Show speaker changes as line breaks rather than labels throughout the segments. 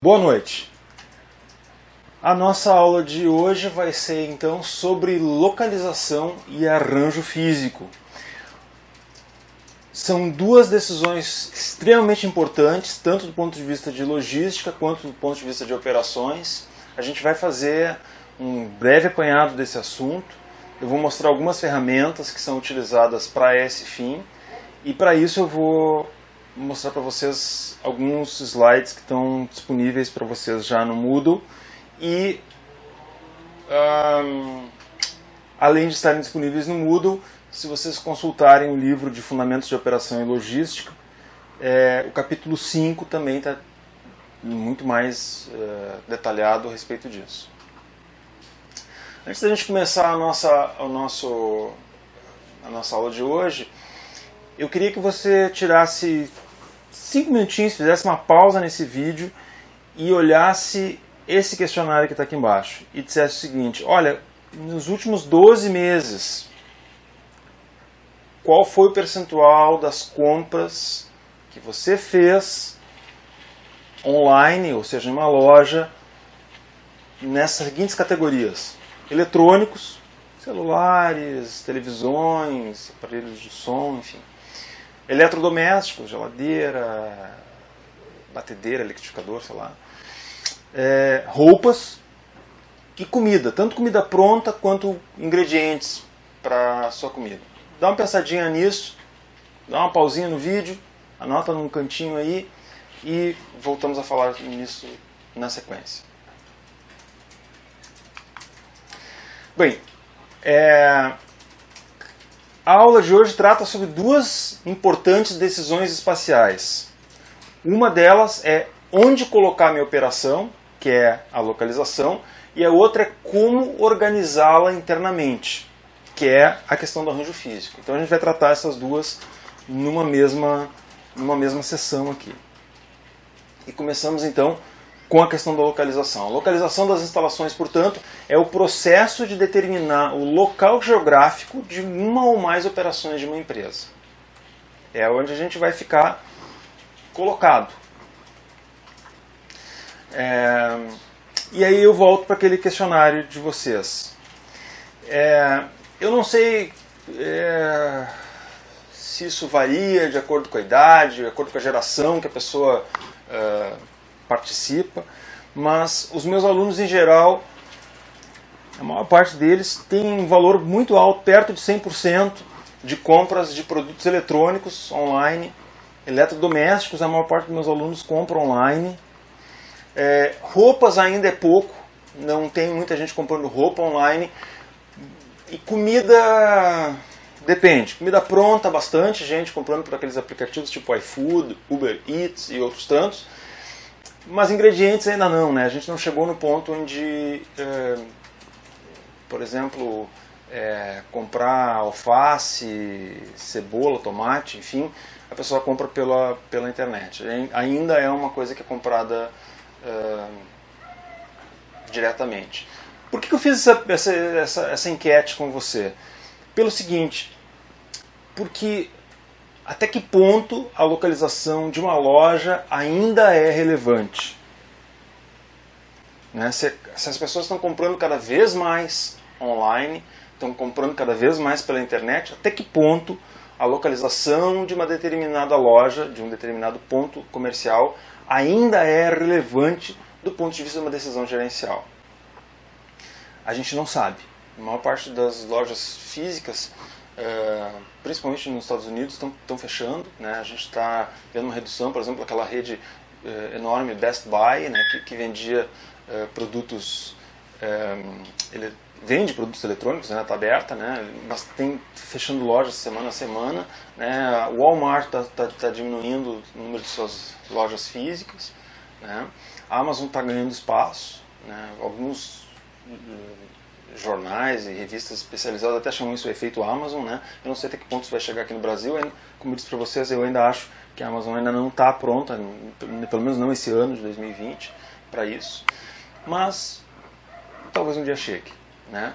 Boa noite. A nossa aula de hoje vai ser então sobre localização e arranjo físico. São duas decisões extremamente importantes, tanto do ponto de vista de logística quanto do ponto de vista de operações. A gente vai fazer um breve apanhado desse assunto. Eu vou mostrar algumas ferramentas que são utilizadas para esse fim e para isso eu vou mostrar para vocês alguns slides que estão disponíveis para vocês já no Moodle e além de estarem disponíveis no Moodle, se vocês consultarem o livro de Fundamentos de Operação e Logística, o capítulo 5 também está muito mais detalhado a respeito disso. Antes da gente começar a nossa aula de hoje, eu queria que você tirasse 5 minutinhos, fizesse uma pausa nesse vídeo e olhasse esse questionário que está aqui embaixo e dissesse o seguinte: olha, nos últimos 12 meses, qual foi o percentual das compras que você fez online, ou seja, em uma loja, nessas seguintes categorias: eletrônicos, celulares, televisões, aparelhos de som, enfim. Eletrodomésticos, geladeira, batedeira, liquidificador, sei lá. Roupas e comida, tanto comida pronta quanto ingredientes para a sua comida. Dá uma pensadinha nisso, dá uma pausinha no vídeo, anota num cantinho aí e voltamos a falar nisso na sequência. Bem, a aula de hoje trata sobre duas importantes decisões espaciais. Uma delas é onde colocar minha operação, que é a localização, e a outra é como organizá-la internamente, que é a questão do arranjo físico. Então a gente vai tratar essas duas numa mesma sessão aqui. E começamos então com a questão da localização. A localização das instalações, portanto, é o processo de determinar o local geográfico de uma ou mais operações de uma empresa. É onde a gente vai ficar colocado. E aí eu volto para aquele questionário de vocês. Eu não sei se isso varia de acordo com a idade, de acordo com a geração que a pessoa participa, mas os meus alunos em geral, a maior parte deles tem um valor muito alto, perto de 100% de compras de produtos eletrônicos online, eletrodomésticos, a maior parte dos meus alunos compram online. Roupas ainda é pouco, não tem muita gente comprando roupa online. E comida, depende. Comida pronta, bastante gente comprando por aqueles aplicativos tipo iFood, Uber Eats e outros tantos. Mas ingredientes ainda não, né? A gente não chegou no ponto onde, por exemplo, comprar alface, cebola, tomate, enfim, a pessoa compra pela internet. Ainda é uma coisa que é comprada diretamente. Por que eu fiz essa enquete com você? Pelo seguinte, porque até que ponto a localização de uma loja ainda é relevante? Né? Se as pessoas estão comprando cada vez mais online, estão comprando cada vez mais pela internet, até que ponto a localização de uma determinada loja, de um determinado ponto comercial, ainda é relevante do ponto de vista de uma decisão gerencial? A gente não sabe. A maior parte das lojas físicas, principalmente nos Estados Unidos, estão fechando, né? A gente está vendo uma redução, por exemplo, aquela rede enorme Best Buy, né? que vendia produtos, vende produtos eletrônicos, né? Está aberta, né? Mas tem fechando lojas semana a semana, né? O Walmart está diminuindo o número de suas lojas físicas, né? A Amazon está ganhando espaço, né? Alguns jornais e revistas especializadas até chamam isso de efeito Amazon, né? Eu não sei até que ponto isso vai chegar aqui no Brasil. Como eu disse para vocês, eu ainda acho que a Amazon ainda não está pronta, pelo menos não esse ano de 2020, para isso. Mas talvez um dia chegue, né?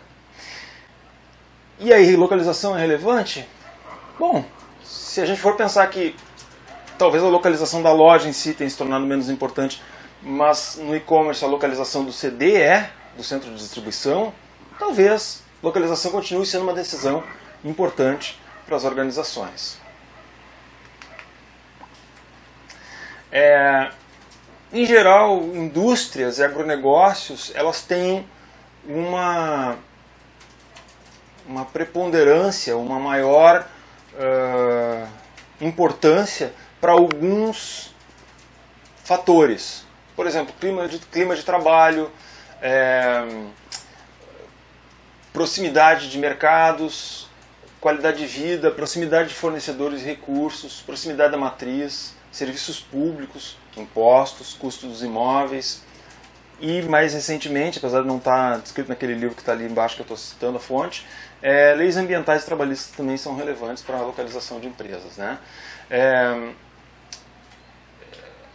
E aí, localização é relevante? Bom, se a gente for pensar que talvez a localização da loja em si tenha se tornado menos importante, mas no e-commerce a localização do CD do centro de distribuição, talvez localização continue sendo uma decisão importante para as organizações. Em geral, indústrias e agronegócios, elas têm uma preponderância, uma maior importância para alguns fatores. Por exemplo, clima de trabalho, proximidade de mercados, qualidade de vida, proximidade de fornecedores de recursos, proximidade da matriz, serviços públicos, impostos, custos dos imóveis e, mais recentemente, apesar de não estar descrito naquele livro que está ali embaixo que eu estou citando a fonte, leis ambientais e trabalhistas também são relevantes para a localização de empresas, né?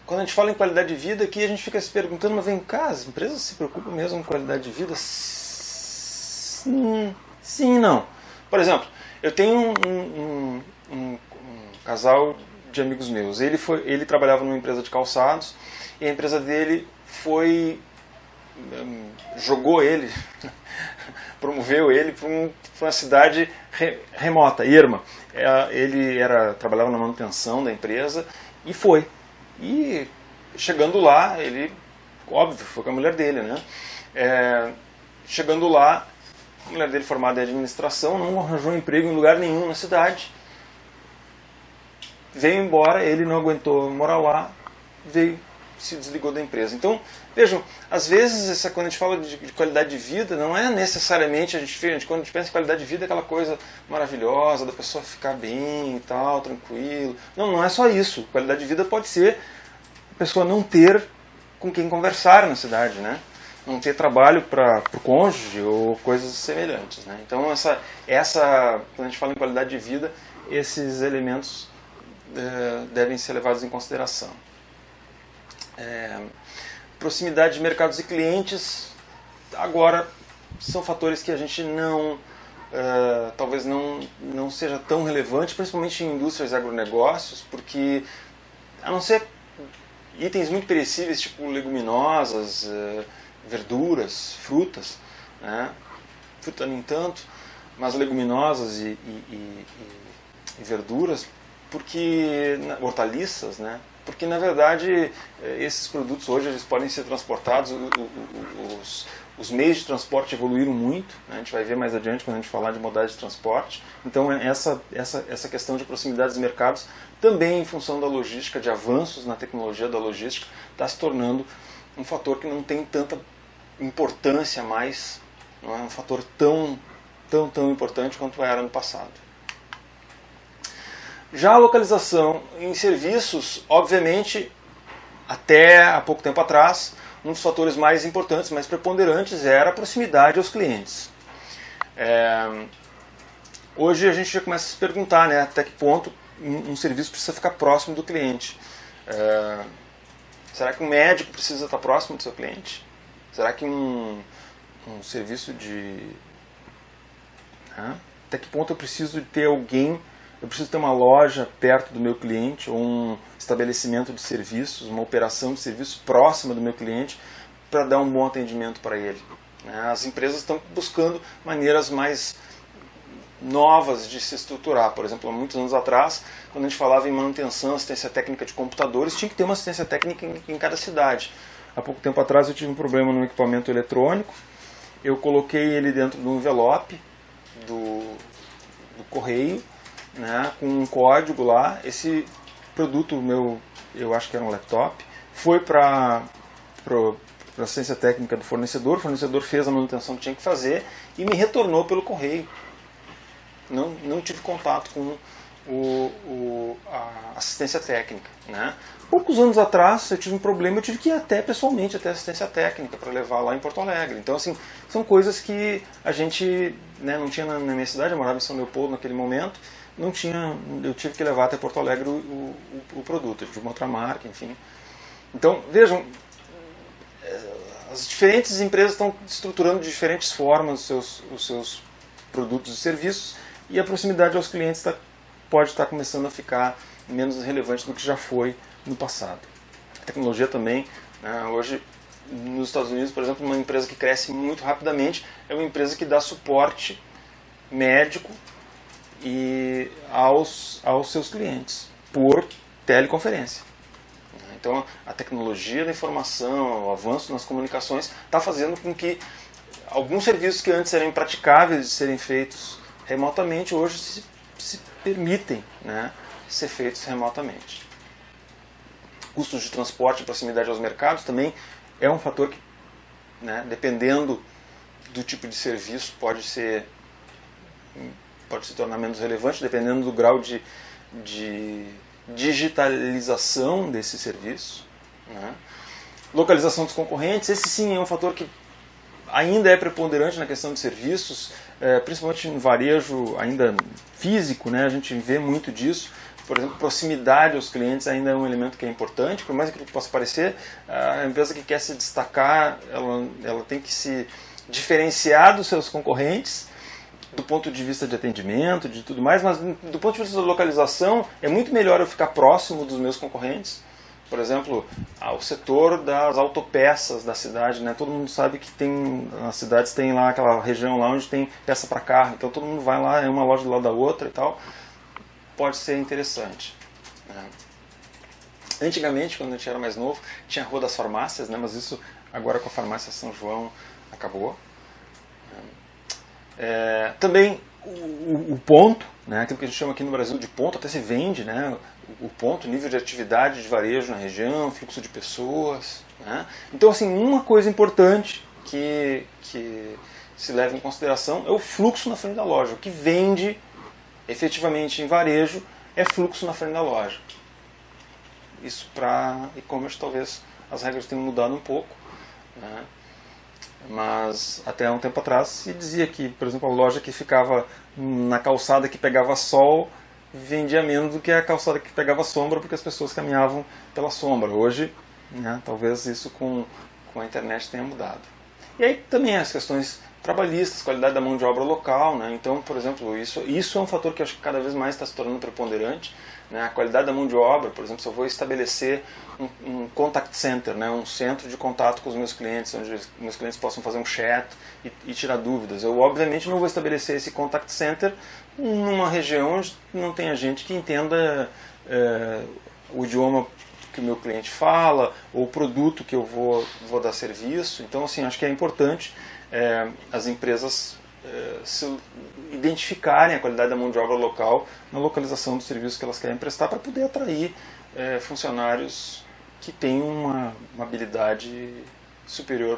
Quando a gente fala em qualidade de vida, aqui a gente fica se perguntando, mas vem cá, as empresas se preocupam mesmo com qualidade de vida? Sim e não. Por exemplo, eu tenho um casal de amigos meus. Ele trabalhava numa empresa de calçados e a empresa dele jogou ele, promoveu ele para uma cidade remota, Irma. Ele trabalhava na manutenção da empresa e foi. E chegando lá, ele, óbvio, foi com a mulher dele, né? Chegando lá, a mulher dele formada em administração, não arranjou emprego em lugar nenhum na cidade. Veio embora, ele não aguentou morar lá, se desligou da empresa. Então, vejam, às vezes, quando a gente fala de qualidade de vida, não é necessariamente, quando a gente pensa em qualidade de vida, é aquela coisa maravilhosa, da pessoa ficar bem e tal, tranquilo. Não é só isso. Qualidade de vida pode ser a pessoa não ter com quem conversar na cidade, né? Não ter trabalho para o cônjuge ou coisas semelhantes, né? Então, quando a gente fala em qualidade de vida, esses elementos devem ser levados em consideração. Proximidade de mercados e clientes, agora, são fatores que a gente talvez não seja tão relevante, principalmente em indústrias e agronegócios, porque, a não ser itens muito perecíveis, tipo leguminosas, verduras, frutas, né? Fruta nem tanto, mas leguminosas e verduras, hortaliças, né? Porque, na verdade, esses produtos hoje eles podem ser transportados, os meios de transporte evoluíram muito, né? A gente vai ver mais adiante quando a gente falar de modalidade de transporte. Então, essa questão de proximidade dos mercados, também em função da logística, de avanços na tecnologia da logística, está se tornando um fator que não tem tanta importância mais, não é um fator tão importante quanto era no passado. Já a localização em serviços, obviamente, até há pouco tempo atrás, um dos fatores mais importantes, mais preponderantes, era a proximidade aos clientes. Hoje a gente já começa a se perguntar, né, até que ponto um serviço precisa ficar próximo do cliente. Será que um médico precisa estar próximo do seu cliente? Será que um serviço até que ponto eu preciso de ter alguém, eu preciso ter uma loja perto do meu cliente, ou um estabelecimento de serviços, uma operação de serviços próxima do meu cliente, para dar um bom atendimento para ele. As empresas estão buscando maneiras mais novas de se estruturar. Por exemplo, há muitos anos atrás, quando a gente falava em manutenção, assistência técnica de computadores, tinha que ter uma assistência técnica em cada cidade. Há pouco tempo atrás eu tive um problema no equipamento eletrônico, eu coloquei ele dentro de um envelope do correio, né, com um código lá. Esse produto meu, eu acho que era um laptop, foi para a assistência técnica do fornecedor. O fornecedor fez a manutenção que tinha que fazer e me retornou pelo correio. Não tive contato com a assistência técnica, né? Poucos anos atrás eu tive um problema, eu tive que ir até pessoalmente até a assistência técnica para levar lá em Porto Alegre. Então, assim, são coisas que a gente, né, não tinha na minha cidade. Eu morava em São Leopoldo naquele momento, eu tive que levar até Porto Alegre o produto, de uma outra marca, enfim. Então, vejam, as diferentes empresas estão estruturando de diferentes formas os seus produtos e serviços, e a proximidade aos clientes pode estar começando a ficar menos relevante do que já foi no passado. A tecnologia também né? Hoje, nos Estados Unidos, por exemplo, uma empresa que cresce muito rapidamente é uma empresa que dá suporte médico aos seus clientes por teleconferência. Então, a tecnologia da informação, o avanço nas comunicações está fazendo com que alguns serviços que antes eram impraticáveis de serem feitos remotamente, hoje se permitem, né, ser feitos remotamente. Custos de transporte e proximidade aos mercados também é um fator que, né, dependendo do tipo de serviço, pode se tornar menos relevante, dependendo do grau de digitalização desse serviço, né? Localização dos concorrentes, esse sim é um fator que ainda é preponderante na questão de serviços, principalmente no varejo ainda físico, né? A gente vê muito disso. Por exemplo, proximidade aos clientes ainda é um elemento que é importante, por mais que possa parecer, a empresa que quer se destacar, ela tem que se diferenciar dos seus concorrentes, do ponto de vista de atendimento, de tudo mais, mas do ponto de vista da localização, é muito melhor eu ficar próximo dos meus concorrentes. Por exemplo, o setor das autopeças da cidade, né? Todo mundo sabe que nas cidades tem lá aquela região lá onde tem peça para carro, então todo mundo vai lá, é uma loja do lado da outra e tal. Pode ser interessante, né? Antigamente, quando a gente era mais novo, tinha a Rua das Farmácias, né? Mas isso agora com a Farmácia São João acabou. Também o ponto, né, aquilo que a gente chama aqui no Brasil de ponto, até se vende, né, o ponto, nível de atividade de varejo na região, fluxo de pessoas, né. Então, assim, uma coisa importante que se leva em consideração é o fluxo na frente da loja. O que vende efetivamente em varejo é fluxo na frente da loja. Isso para e-commerce talvez as regras tenham mudado um pouco, né. Mas até um tempo atrás se dizia que, por exemplo, a loja que ficava na calçada que pegava sol vendia menos do que a calçada que pegava sombra, porque as pessoas caminhavam pela sombra. Hoje, né, talvez isso com a internet tenha mudado. E aí também as questões trabalhistas, qualidade da mão de obra local, né? Então, por exemplo, isso é um fator que eu acho que cada vez mais está se tornando preponderante, né? A qualidade da mão de obra, por exemplo, se eu vou estabelecer um contact center, né? Um centro de contato com os meus clientes, onde os meus clientes possam fazer um chat e tirar dúvidas. Eu, obviamente, não vou estabelecer esse contact center numa região onde não tenha gente que entenda o idioma que o meu cliente fala, ou o produto que eu vou dar serviço. Então, assim, acho que é importante as empresas se identificarem a qualidade da mão de obra local na localização dos serviços que elas querem prestar, para poder atrair funcionários que tenham uma habilidade superior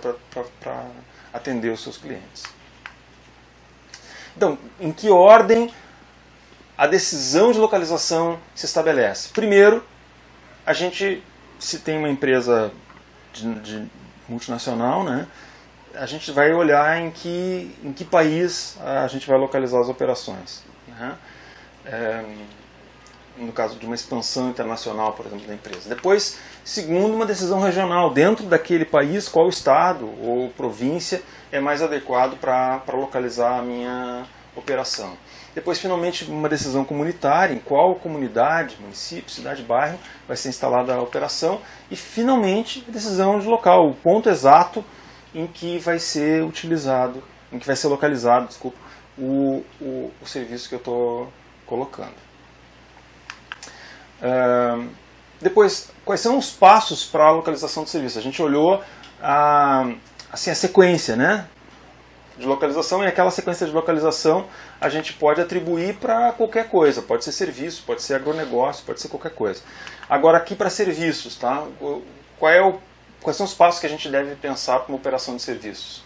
para atender os seus clientes. Então, em que ordem a decisão de localização se estabelece? Primeiro, a gente, se tem uma empresa de multinacional, né, a gente vai olhar em que país a gente vai localizar as operações, né? No caso de uma expansão internacional, por exemplo, da empresa. Depois, segundo, uma decisão regional. Dentro daquele país, qual estado ou província é mais adequado para localizar a minha operação. Depois, finalmente, uma decisão comunitária, em qual comunidade, município, cidade, bairro vai ser instalada a operação. E, finalmente, a decisão de local, o ponto exato em que vai ser utilizado, em que vai ser localizado, desculpa, o serviço que eu estou colocando. Depois, quais são os passos para a localização do serviço? A gente olhou a sequência, né, de localização, e aquela sequência de localização a gente pode atribuir para qualquer coisa. Pode ser serviço, pode ser agronegócio, pode ser qualquer coisa. Agora, aqui para serviços, tá? Quais são os passos que a gente deve pensar para uma operação de serviços?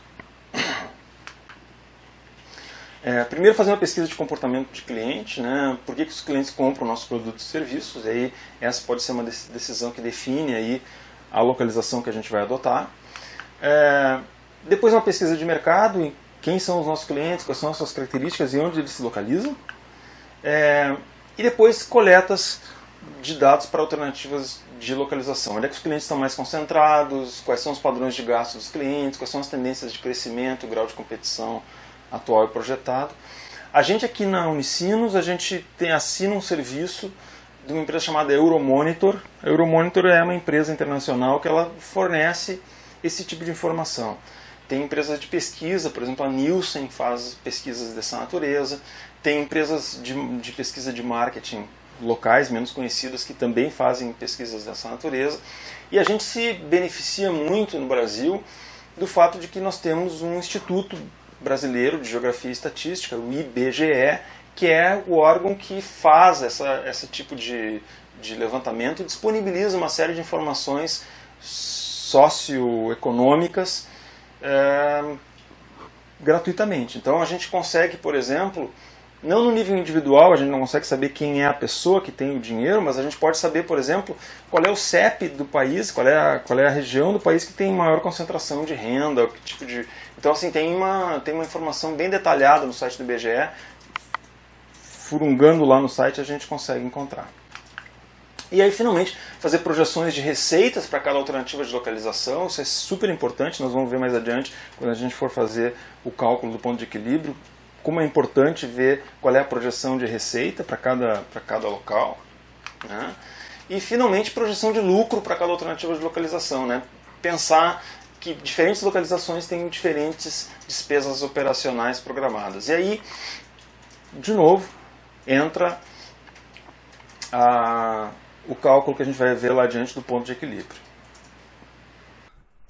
Primeiro, fazer uma pesquisa de comportamento de cliente, né? Por que os clientes compram nossos produtos e serviços? E aí, essa pode ser uma decisão que define aí a localização que a gente vai adotar. Depois, uma pesquisa de mercado, em quem são os nossos clientes, quais são as suas características e onde eles se localizam. E depois, coletas de dados para alternativas de localização. Onde é que os clientes estão mais concentrados, quais são os padrões de gasto dos clientes, quais são as tendências de crescimento, o grau de competição atual e projetado. A gente aqui na Unicinos, a gente assina um serviço de uma empresa chamada Euromonitor. A Euromonitor é uma empresa internacional que ela fornece esse tipo de informação. Tem empresas de pesquisa, por exemplo, a Nielsen faz pesquisas dessa natureza. Tem empresas de pesquisa de marketing locais, menos conhecidas, que também fazem pesquisas dessa natureza. E a gente se beneficia muito no Brasil do fato de que nós temos um Instituto Brasileiro de Geografia e Estatística, o IBGE, que é o órgão que faz esse tipo de levantamento e disponibiliza uma série de informações socioeconômicas gratuitamente. Então a gente consegue, por exemplo, não no nível individual, a gente não consegue saber quem é a pessoa que tem o dinheiro, mas a gente pode saber, por exemplo, qual é o CEP do país, qual é a região do país que tem maior concentração de renda, que tipo de... Então, assim, tem uma informação bem detalhada no site do IBGE, furungando lá no site a gente consegue encontrar. E aí, finalmente, fazer projeções de receitas para cada alternativa de localização, isso é super importante, nós vamos ver mais adiante, quando a gente for fazer o cálculo do ponto de equilíbrio, como é importante ver qual é a projeção de receita para cada local, né? E, finalmente, projeção de lucro para cada alternativa de localização, né? Pensar que diferentes localizações têm diferentes despesas operacionais programadas. E aí, de novo, entra o cálculo que a gente vai ver lá adiante do ponto de equilíbrio.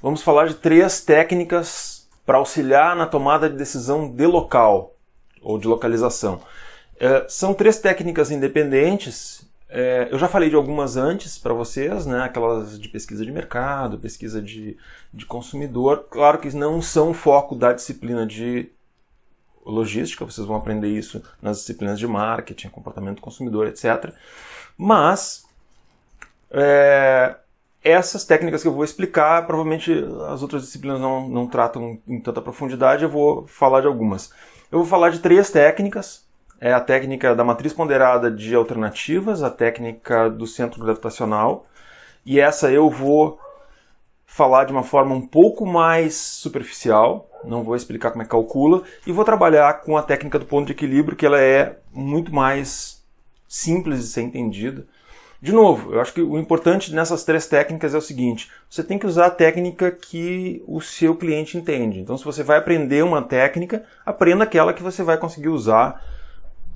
Vamos falar de 3 técnicas para auxiliar na tomada de decisão de local ou de localização. São 3 técnicas independentes. Eu já falei de algumas antes para vocês, né? Aquelas de pesquisa de mercado, pesquisa de consumidor. Claro que não são foco da disciplina de logística, vocês vão aprender isso nas disciplinas de marketing, comportamento do consumidor, etc. Mas essas técnicas que eu vou explicar, provavelmente as outras disciplinas não tratam em tanta profundidade, eu vou falar de algumas. Eu vou falar de 3 técnicas. É a técnica da matriz ponderada de alternativas, a técnica do centro gravitacional, e essa eu vou falar de uma forma um pouco mais superficial, não vou explicar como é que calcula, e vou trabalhar com a técnica do ponto de equilíbrio, que ela é muito mais simples de ser entendida. De novo, eu acho que o importante nessas 3 técnicas é o seguinte: você tem que usar a técnica que o seu cliente entende. Então, se você vai aprender uma técnica, aprenda aquela que você vai conseguir usar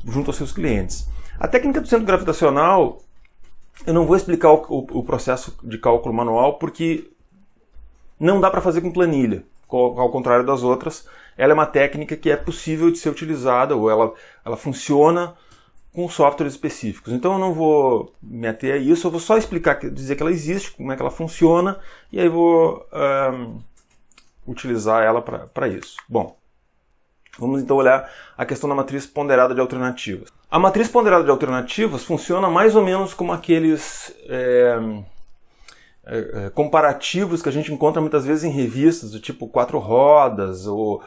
junto aos seus clientes. A técnica do centro gravitacional, eu não vou explicar o processo de cálculo manual, porque não dá para fazer com planilha, ao contrário das outras. Ela é uma técnica que é possível de ser utilizada, ou ela funciona com softwares específicos. Então eu não vou me ater a isso, eu vou só explicar, dizer que ela existe, como é que ela funciona, e aí vou utilizar ela para isso. Bom, vamos então olhar a questão da matriz ponderada de alternativas. A matriz ponderada de alternativas funciona mais ou menos como aqueles comparativos que a gente encontra muitas vezes em revistas do tipo 4 Rodas ou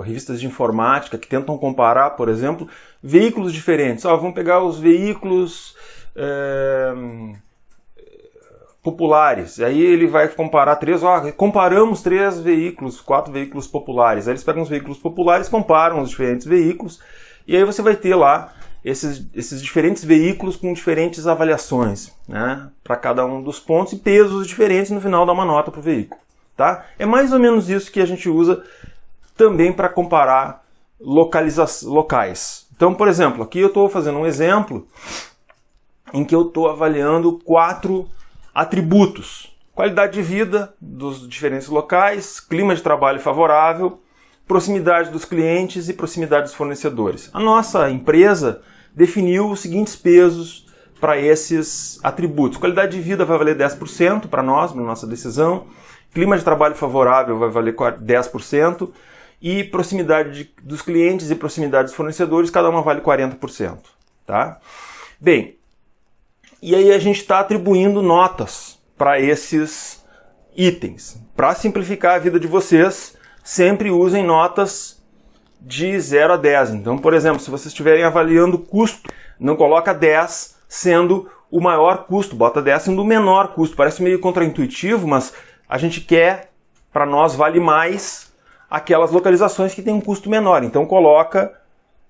revistas de informática que tentam comparar, por exemplo, veículos diferentes. Vamos pegar os veículos populares. Aí ele vai comparar 3, comparamos 3 veículos, 4 veículos populares. Aí eles pegam os veículos populares, comparam os diferentes veículos, e aí você vai ter lá esses diferentes veículos com diferentes avaliações, né, para cada um dos pontos e pesos diferentes, no final dá uma nota para o veículo. Tá? É mais ou menos isso que a gente usa também para comparar locais. Então, por exemplo, aqui eu estou fazendo um exemplo em que eu estou avaliando 4 atributos: qualidade de vida dos diferentes locais, clima de trabalho favorável, proximidade dos clientes e proximidade dos fornecedores. A nossa empresa definiu os seguintes pesos para esses atributos. Qualidade de vida vai valer 10% para nós, na nossa decisão. Clima de trabalho favorável vai valer 10%. E proximidade dos clientes e proximidade dos fornecedores, cada uma vale 40%. Tá? Bem, e aí a gente está atribuindo notas para esses itens. Para simplificar a vida de vocês, sempre usem notas de 0 a 10. Então, por exemplo, se vocês estiverem avaliando custo, não coloca 10 sendo o maior custo, bota 10 sendo o menor custo. Parece meio contraintuitivo, mas a gente quer, para nós, vale mais aquelas localizações que têm um custo menor. Então, coloca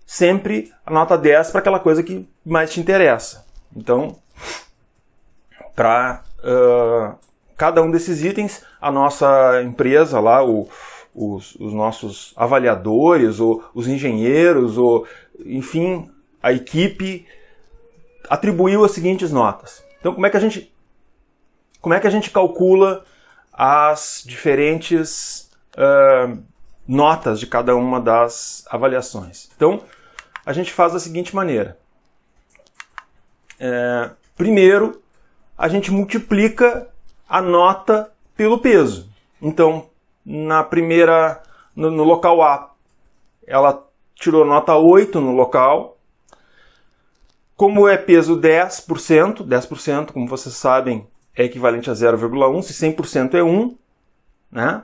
sempre a nota 10 para aquela coisa que mais te interessa. Então, para cada um desses itens. A nossa empresa lá, os nossos avaliadores, ou os engenheiros, ou enfim, a equipe atribuiu as seguintes notas. Então, como é que a gente calcula as diferentes notas de cada uma das avaliações? Então, a gente faz da seguinte maneira. Primeiro, a gente multiplica a nota pelo peso. Então, no local A, ela tirou nota 8 no local. Como é peso 10%, como vocês sabem, é equivalente a 0,1. Se 100% é 1, né?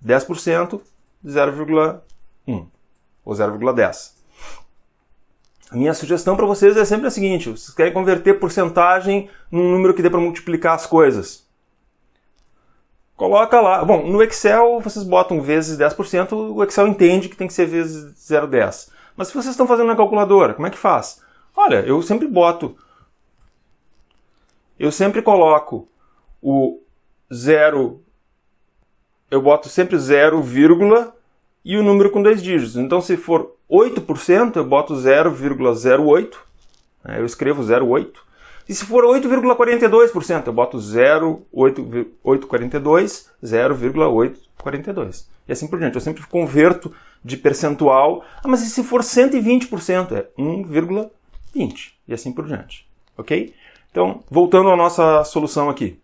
10%, 0,1 ou 0,10. A minha sugestão para vocês é sempre a seguinte: vocês querem converter porcentagem num número que dê para multiplicar as coisas. Coloca lá. Bom, no Excel vocês botam vezes 10%, o Excel entende que tem que ser vezes 0,10. Mas se vocês estão fazendo na calculadora, como é que faz? Olha, eu sempre coloco o 0, eu boto sempre 0, e o número com 2 dígitos. Então, se for 8%, eu boto 0,08, eu escrevo 0,8. E se for 8,42%, eu boto 0,842, 0,842. E assim por diante. Eu sempre converto de percentual. Mas e se for 120%? É 1,20. E assim por diante. Ok? Então, voltando à nossa solução aqui.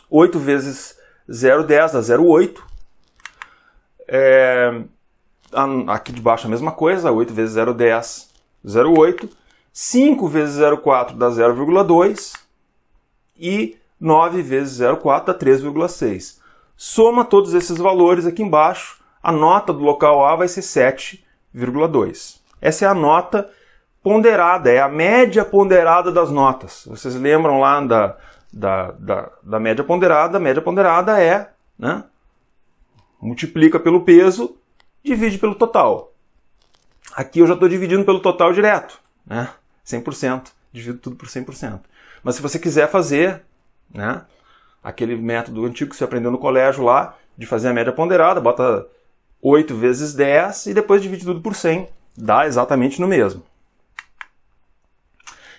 8 vezes 0,10 dá 0,8. Aqui de baixo a mesma coisa. 8 vezes 0,10, 0,8. 5 vezes 0,4 dá 0,2 e 9 vezes 0,4 dá 3,6. Soma todos esses valores aqui embaixo, a nota do local A vai ser 7,2. Essa é a nota ponderada, é a média ponderada das notas. Vocês lembram lá da média ponderada? A média ponderada é, né, multiplica pelo peso, divide pelo total. Aqui eu já estou dividindo pelo total direto, né? 100%, divido tudo por 100%. Mas se você quiser fazer, né, aquele método antigo que você aprendeu no colégio lá, de fazer a média ponderada, bota 8 vezes 10 e depois divide tudo por 100, dá exatamente no mesmo.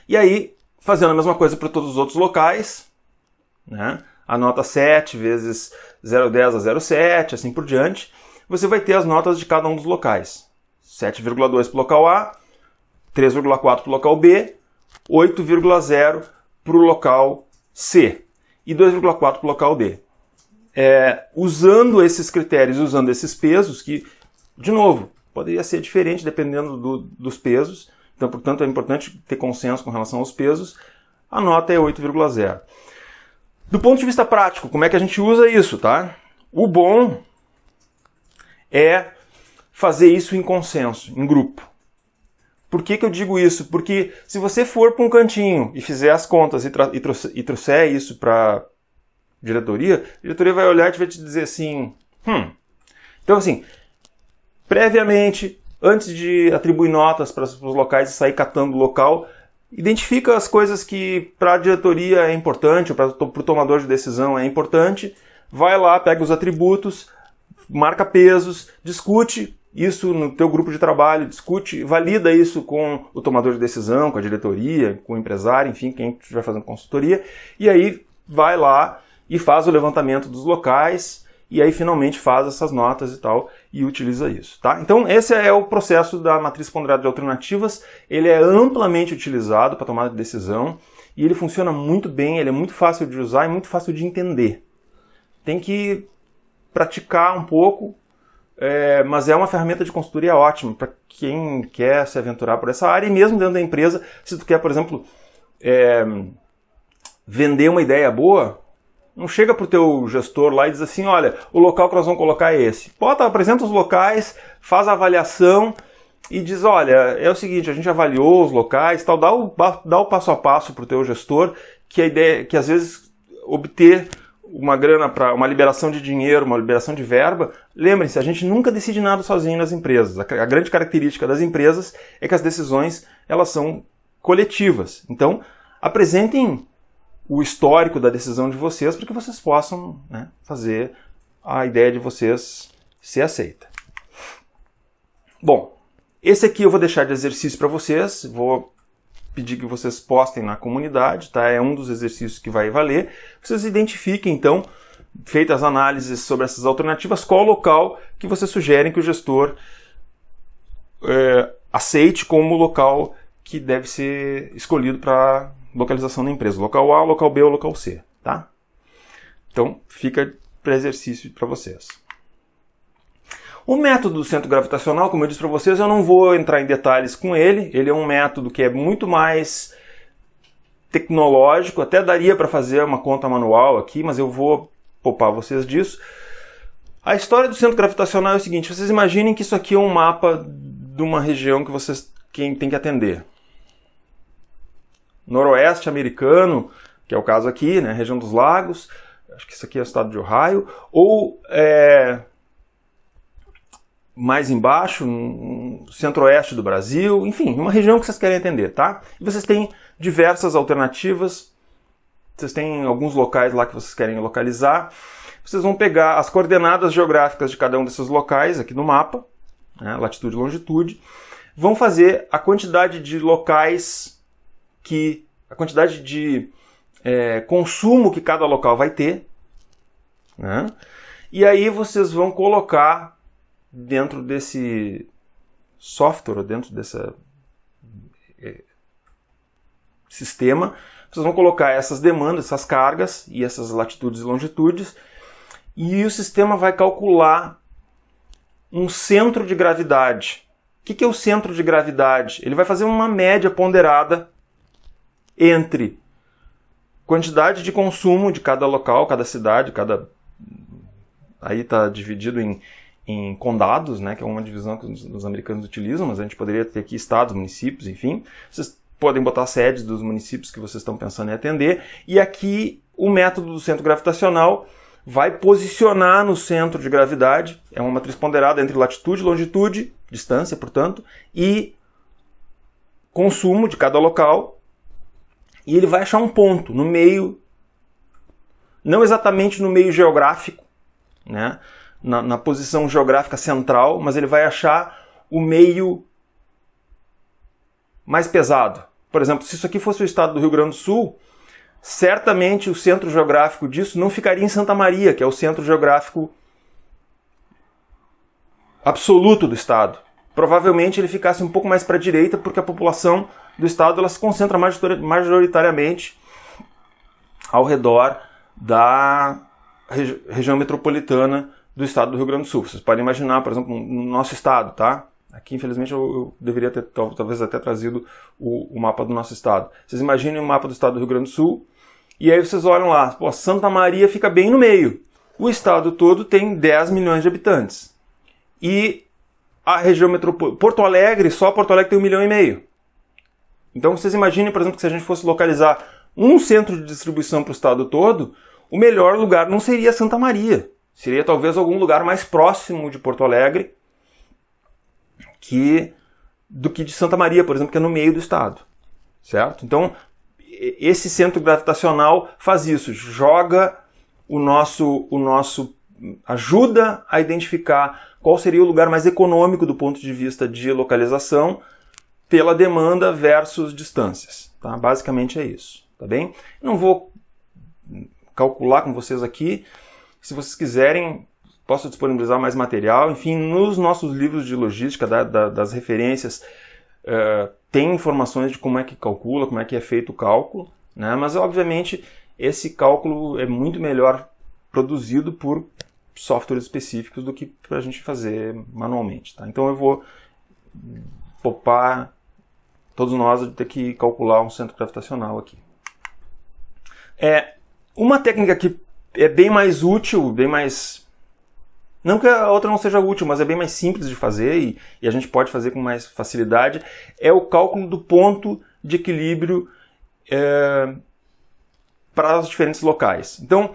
E aí, fazendo a mesma coisa para todos os outros locais, né, a nota 7 vezes 0,10 a 0,7, assim por diante, você vai ter as notas de cada um dos locais. 7,2 para o local A, 3,4 para o local B, 8,0 para o local C e 2,4 para o local D. Usando esses critérios, usando esses pesos, que, de novo, poderia ser diferente dependendo dos pesos, então, portanto, é importante ter consenso com relação aos pesos, a nota é 8,0. Do ponto de vista prático, como é que a gente usa isso, tá? O bom é fazer isso em consenso, em grupo. Por que eu digo isso? Porque se você for para um cantinho e fizer as contas e trouxer isso para a diretoria vai olhar e vai te dizer assim... Então, assim, previamente, antes de atribuir notas para os locais e sair catando o local, identifica as coisas que para a diretoria é importante, ou para o tomador de decisão é importante, vai lá, pega os atributos, marca pesos, discute isso no teu grupo de trabalho, discute, valida isso com o tomador de decisão, com a diretoria, com o empresário, enfim, quem estiver fazendo consultoria, e aí vai lá e faz o levantamento dos locais, e aí finalmente faz essas notas e tal, e utiliza isso, tá? Então esse é o processo da matriz ponderada de alternativas, ele é amplamente utilizado para tomada de decisão, e ele funciona muito bem, ele é muito fácil de usar e muito fácil de entender. Tem que praticar um pouco, mas é uma ferramenta de consultoria ótima para quem quer se aventurar por essa área, e mesmo dentro da empresa, se tu quer, por exemplo, vender uma ideia boa, não chega para o teu gestor lá e diz assim, olha, o local que nós vamos colocar é esse. Apresenta os locais, faz a avaliação e diz, olha, é o seguinte, a gente avaliou os locais, tal, dá o passo a passo para o teu gestor, que a ideia, que às vezes obter uma grana para uma liberação de dinheiro, uma liberação de verba, lembrem-se, a gente nunca decide nada sozinho nas empresas. A grande característica das empresas é que as decisões elas são coletivas. Então, apresentem o histórico da decisão de vocês para que vocês possam, né, fazer a ideia de vocês ser aceita. Bom, esse aqui eu vou deixar de exercício para vocês, vou pedir que vocês postem na comunidade, tá? É um dos exercícios que vai valer. Vocês identifiquem, então, feitas as análises sobre essas alternativas, qual local que vocês sugerem que o gestor aceite como local que deve ser escolhido para localização da empresa. Local A, local B ou local C, tá? Então, fica para exercício para vocês. O método do centro gravitacional, como eu disse para vocês, eu não vou entrar em detalhes com ele. Ele é um método que é muito mais tecnológico, até daria para fazer uma conta manual aqui, mas eu vou poupar vocês disso. A história do centro gravitacional é o seguinte: vocês imaginem que isso aqui é um mapa de uma região que vocês tem que atender. Noroeste americano, que é o caso aqui, né, região dos lagos, acho que isso aqui é o estado de Ohio, ou mais embaixo, no centro-oeste do Brasil, enfim, uma região que vocês querem atender, tá? E vocês têm diversas alternativas, vocês têm alguns locais lá que vocês querem localizar. Vocês vão pegar as coordenadas geográficas de cada um desses locais aqui no mapa, né, latitude e longitude, vão fazer a quantidade de locais a quantidade de consumo que cada local vai ter, né? E aí vocês vão colocar dentro desse software, dentro desse sistema, vocês vão colocar essas demandas, essas cargas e essas latitudes e longitudes, e o sistema vai calcular um centro de gravidade. O que é o centro de gravidade? Ele vai fazer uma média ponderada entre quantidade de consumo de cada local, cada cidade, aí está dividido em condados, né, que é uma divisão que os americanos utilizam, mas a gente poderia ter aqui estados, municípios, enfim. Vocês podem botar sedes dos municípios que vocês estão pensando em atender. E aqui o método do centro gravitacional vai posicionar no centro de gravidade, é uma matriz ponderada entre latitude, longitude, distância, portanto, e consumo de cada local. E ele vai achar um ponto no meio, não exatamente no meio geográfico, né, na posição geográfica central, mas ele vai achar o meio mais pesado. Por exemplo, se isso aqui fosse o estado do Rio Grande do Sul, certamente o centro geográfico disso não ficaria em Santa Maria, que é o centro geográfico absoluto do estado. Provavelmente ele ficasse um pouco mais para a direita, porque a população do estado ela se concentra majoritariamente ao redor da região metropolitana do estado do Rio Grande do Sul. Vocês podem imaginar, por exemplo, no nosso estado, tá? Aqui, infelizmente, eu deveria ter talvez até trazido o mapa do nosso estado. Vocês imaginem o mapa do estado do Rio Grande do Sul, e aí vocês olham lá, pô, Santa Maria fica bem no meio. O estado todo tem 10 milhões de habitantes. E a região metropolitana, Porto Alegre, só Porto Alegre tem 1,5 milhão. Então vocês imaginem, por exemplo, que se a gente fosse localizar um centro de distribuição para o estado todo, o melhor lugar não seria Santa Maria. Seria talvez algum lugar mais próximo de Porto Alegre do que de Santa Maria, por exemplo, que é no meio do estado. Certo? Então, esse centro gravitacional faz isso, joga ajuda a identificar qual seria o lugar mais econômico do ponto de vista de localização pela demanda versus distâncias. Tá? Basicamente é isso. Tá bem? Não vou calcular com vocês aqui. Se vocês quiserem, posso disponibilizar mais material. Enfim, nos nossos livros de logística, das referências, tem informações de como é que calcula, como é que é feito o cálculo, né? Mas, obviamente, esse cálculo é muito melhor produzido por softwares específicos do que para a gente fazer manualmente. Tá? Então, eu vou poupar todos nós de ter que calcular um centro gravitacional aqui. Uma técnica que é bem mais útil, bem mais... Não que a outra não seja útil, mas é bem mais simples de fazer e a gente pode fazer com mais facilidade, é o cálculo do ponto de equilíbrio para os diferentes locais. Então,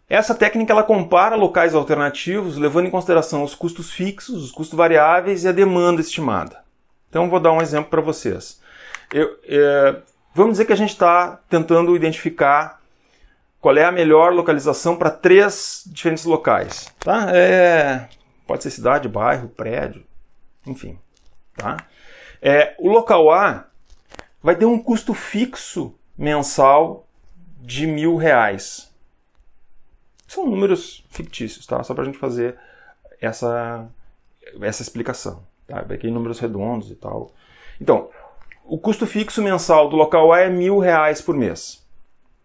essa técnica ela compara locais alternativos, levando em consideração os custos fixos, os custos variáveis e a demanda estimada. Então, vou dar um exemplo para vocês. Vamos dizer que a gente está tentando identificar qual é a melhor localização para 3 diferentes locais. Tá? Pode ser cidade, bairro, prédio, enfim. Tá? O local A vai ter um custo fixo mensal de R$1.000. São números fictícios, tá? Só para a gente fazer essa explicação. Tá? Vai ter números redondos e tal. Então, o custo fixo mensal do local A é R$1.000 por mês.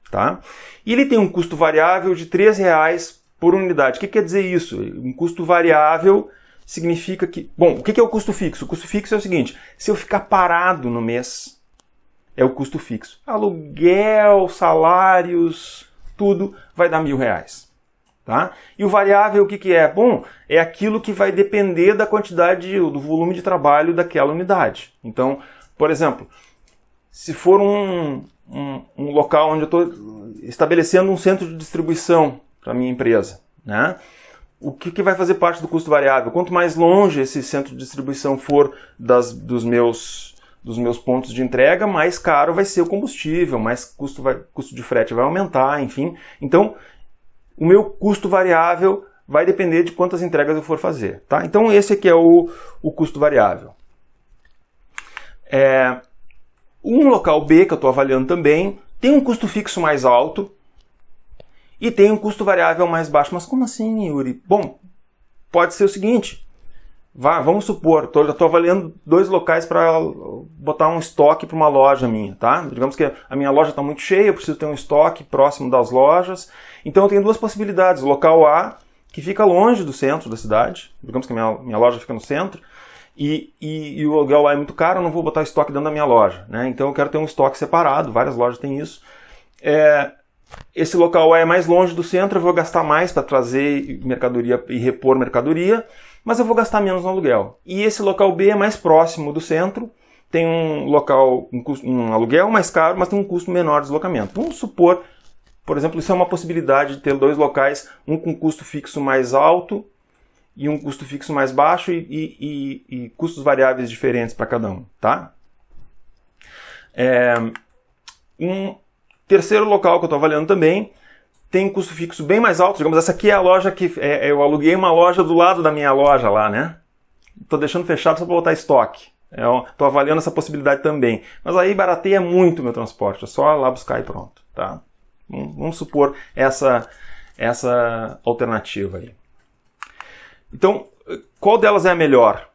Tá? E ele tem um custo variável de R$3 por unidade. O que quer dizer isso? Um custo variável significa que... Bom, o que é o custo fixo? O custo fixo é o seguinte, se eu ficar parado no mês, é o custo fixo. Aluguel, salários, tudo vai dar R$1.000. Tá? E o variável o que é? Bom, é aquilo que vai depender da quantidade, do volume de trabalho daquela unidade. Então, por exemplo, se for um local onde eu estou estabelecendo um centro de distribuição para a minha empresa, né? O que vai fazer parte do custo variável? Quanto mais longe esse centro de distribuição for dos meus pontos de entrega, mais caro vai ser o combustível, mais custo de frete vai aumentar, enfim. Então, o meu custo variável vai depender de quantas entregas eu for fazer. Tá? Então, esse aqui é o custo variável. Um local B, que eu estou avaliando também, tem um custo fixo mais alto e tem um custo variável mais baixo. Mas como assim, Yuri? Bom, pode ser o seguinte. Vamos supor, estou avaliando 2 locais para botar um estoque para uma loja minha. Tá? Digamos que a minha loja está muito cheia, eu preciso ter um estoque próximo das lojas. Então eu tenho 2 possibilidades. O local A, que fica longe do centro da cidade. Digamos que a minha loja fica no centro. E o aluguel lá é muito caro, eu não vou botar estoque dentro da minha loja. Né? Então eu quero ter um estoque separado, várias lojas têm isso. Esse local é mais longe do centro, eu vou gastar mais para trazer mercadoria e repor mercadoria, mas eu vou gastar menos no aluguel. E esse local B é mais próximo do centro, tem um aluguel mais caro, mas tem um custo menor de deslocamento. Vamos supor, por exemplo, isso é uma possibilidade de ter 2 locais, um com custo fixo mais alto e um custo fixo mais baixo e custos variáveis diferentes para cada um. Tá? Um terceiro local que eu estou avaliando também tem um custo fixo bem mais alto. Digamos, essa aqui é a loja que eu aluguei uma loja do lado da minha loja lá, né? Estou deixando fechado só para botar estoque. Estou avaliando essa possibilidade também. Mas aí barateia muito o meu transporte. É só lá buscar e pronto. Tá? Vamos supor essa alternativa aí. Então, qual delas é a melhor?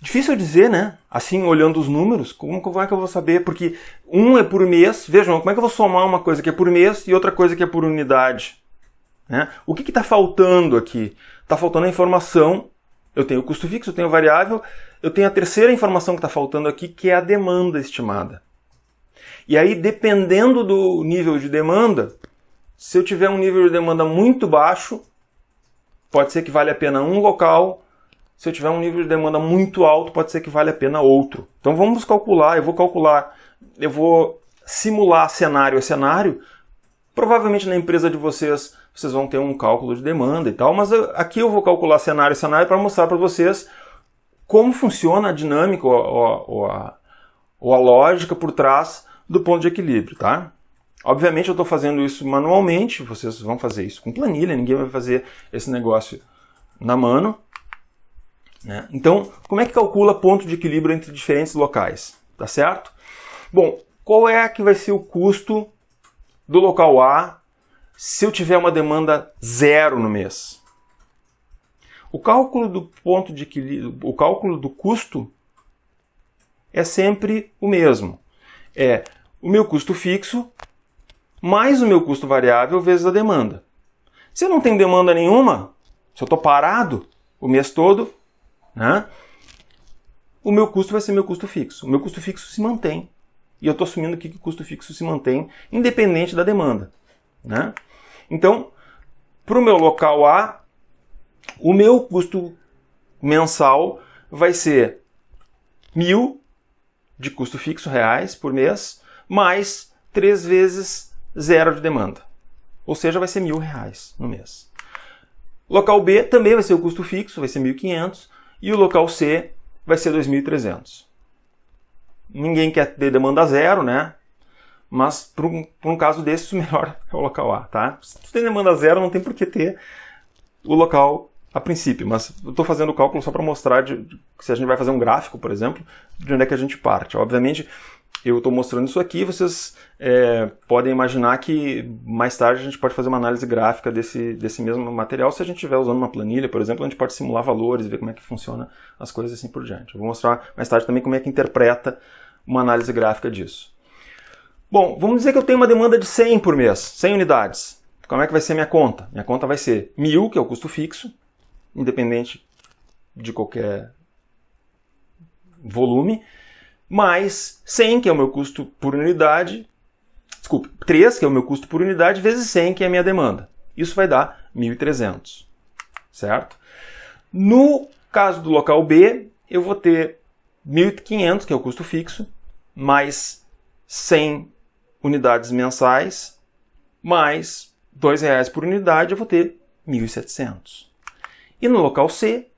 Difícil dizer, né? Assim, olhando os números, como é que eu vou saber? Porque um é por mês. Vejam, como é que eu vou somar uma coisa que é por mês e outra coisa que é por unidade? Né? O que está faltando aqui? Está faltando a informação. Eu tenho o custo fixo, eu tenho o variável. Eu tenho a terceira informação que está faltando aqui, que é a demanda estimada. E aí, dependendo do nível de demanda, se eu tiver um nível de demanda muito baixo, pode ser que vale a pena um local. Se eu tiver um nível de demanda muito alto, pode ser que vale a pena outro. Então vamos calcular, eu vou simular cenário a cenário. Provavelmente na empresa de vocês vão ter um cálculo de demanda e tal, mas aqui eu vou calcular cenário a cenário para mostrar para vocês como funciona a dinâmica ou a lógica por trás do ponto de equilíbrio. Tá? Obviamente eu estou fazendo isso manualmente, vocês vão fazer isso com planilha, ninguém vai fazer esse negócio na mano. Né? Então, como é que calcula ponto de equilíbrio entre diferentes locais? Tá certo? Bom, qual é que vai ser o custo do local A se eu tiver uma demanda 0 no mês? O cálculo do ponto de equilíbrio, o cálculo do custo é sempre o mesmo. É o meu custo fixo mais o meu custo variável vezes a demanda. Se eu não tenho demanda nenhuma, se eu estou parado o mês todo, né, o meu custo vai ser meu custo fixo. O meu custo fixo se mantém. E eu estou assumindo aqui que o custo fixo se mantém independente da demanda. Né? Então, para o meu local A, o meu custo mensal vai ser 1.000 de custo fixo reais por mês, mais 3 vezes 0 de demanda. Ou seja, vai ser R$1.000 no mês. Local B também vai ser o custo fixo, vai ser 1.500. E o local C vai ser 2.300. ninguém quer ter demanda zero, né? Mas para um caso desses, o melhor é o local A, tá? Se tu tem demanda zero, não tem por que ter o local a princípio, mas eu estou fazendo o cálculo só para mostrar se a gente vai fazer um gráfico, por exemplo, de onde é que a gente parte. Obviamente, eu estou mostrando isso aqui, vocês podem imaginar que mais tarde a gente pode fazer uma análise gráfica desse mesmo material. Se a gente estiver usando uma planilha, por exemplo, a gente pode simular valores, ver como é que funciona as coisas assim por diante. Eu vou mostrar mais tarde também como é que interpreta uma análise gráfica disso. Bom, vamos dizer que eu tenho uma demanda de 100 por mês, 100 unidades. Como é que vai ser minha conta? Minha conta vai ser 1.000, que é o custo fixo, independente de qualquer volume, mais 100, que é o meu custo por unidade, 3, que é o meu custo por unidade, vezes 100, que é a minha demanda. Isso vai dar 1.300, certo? No caso do local B, eu vou ter 1.500, que é o custo fixo, mais 100 unidades mensais, mais R$2 por unidade, eu vou ter 1.700. E no local C,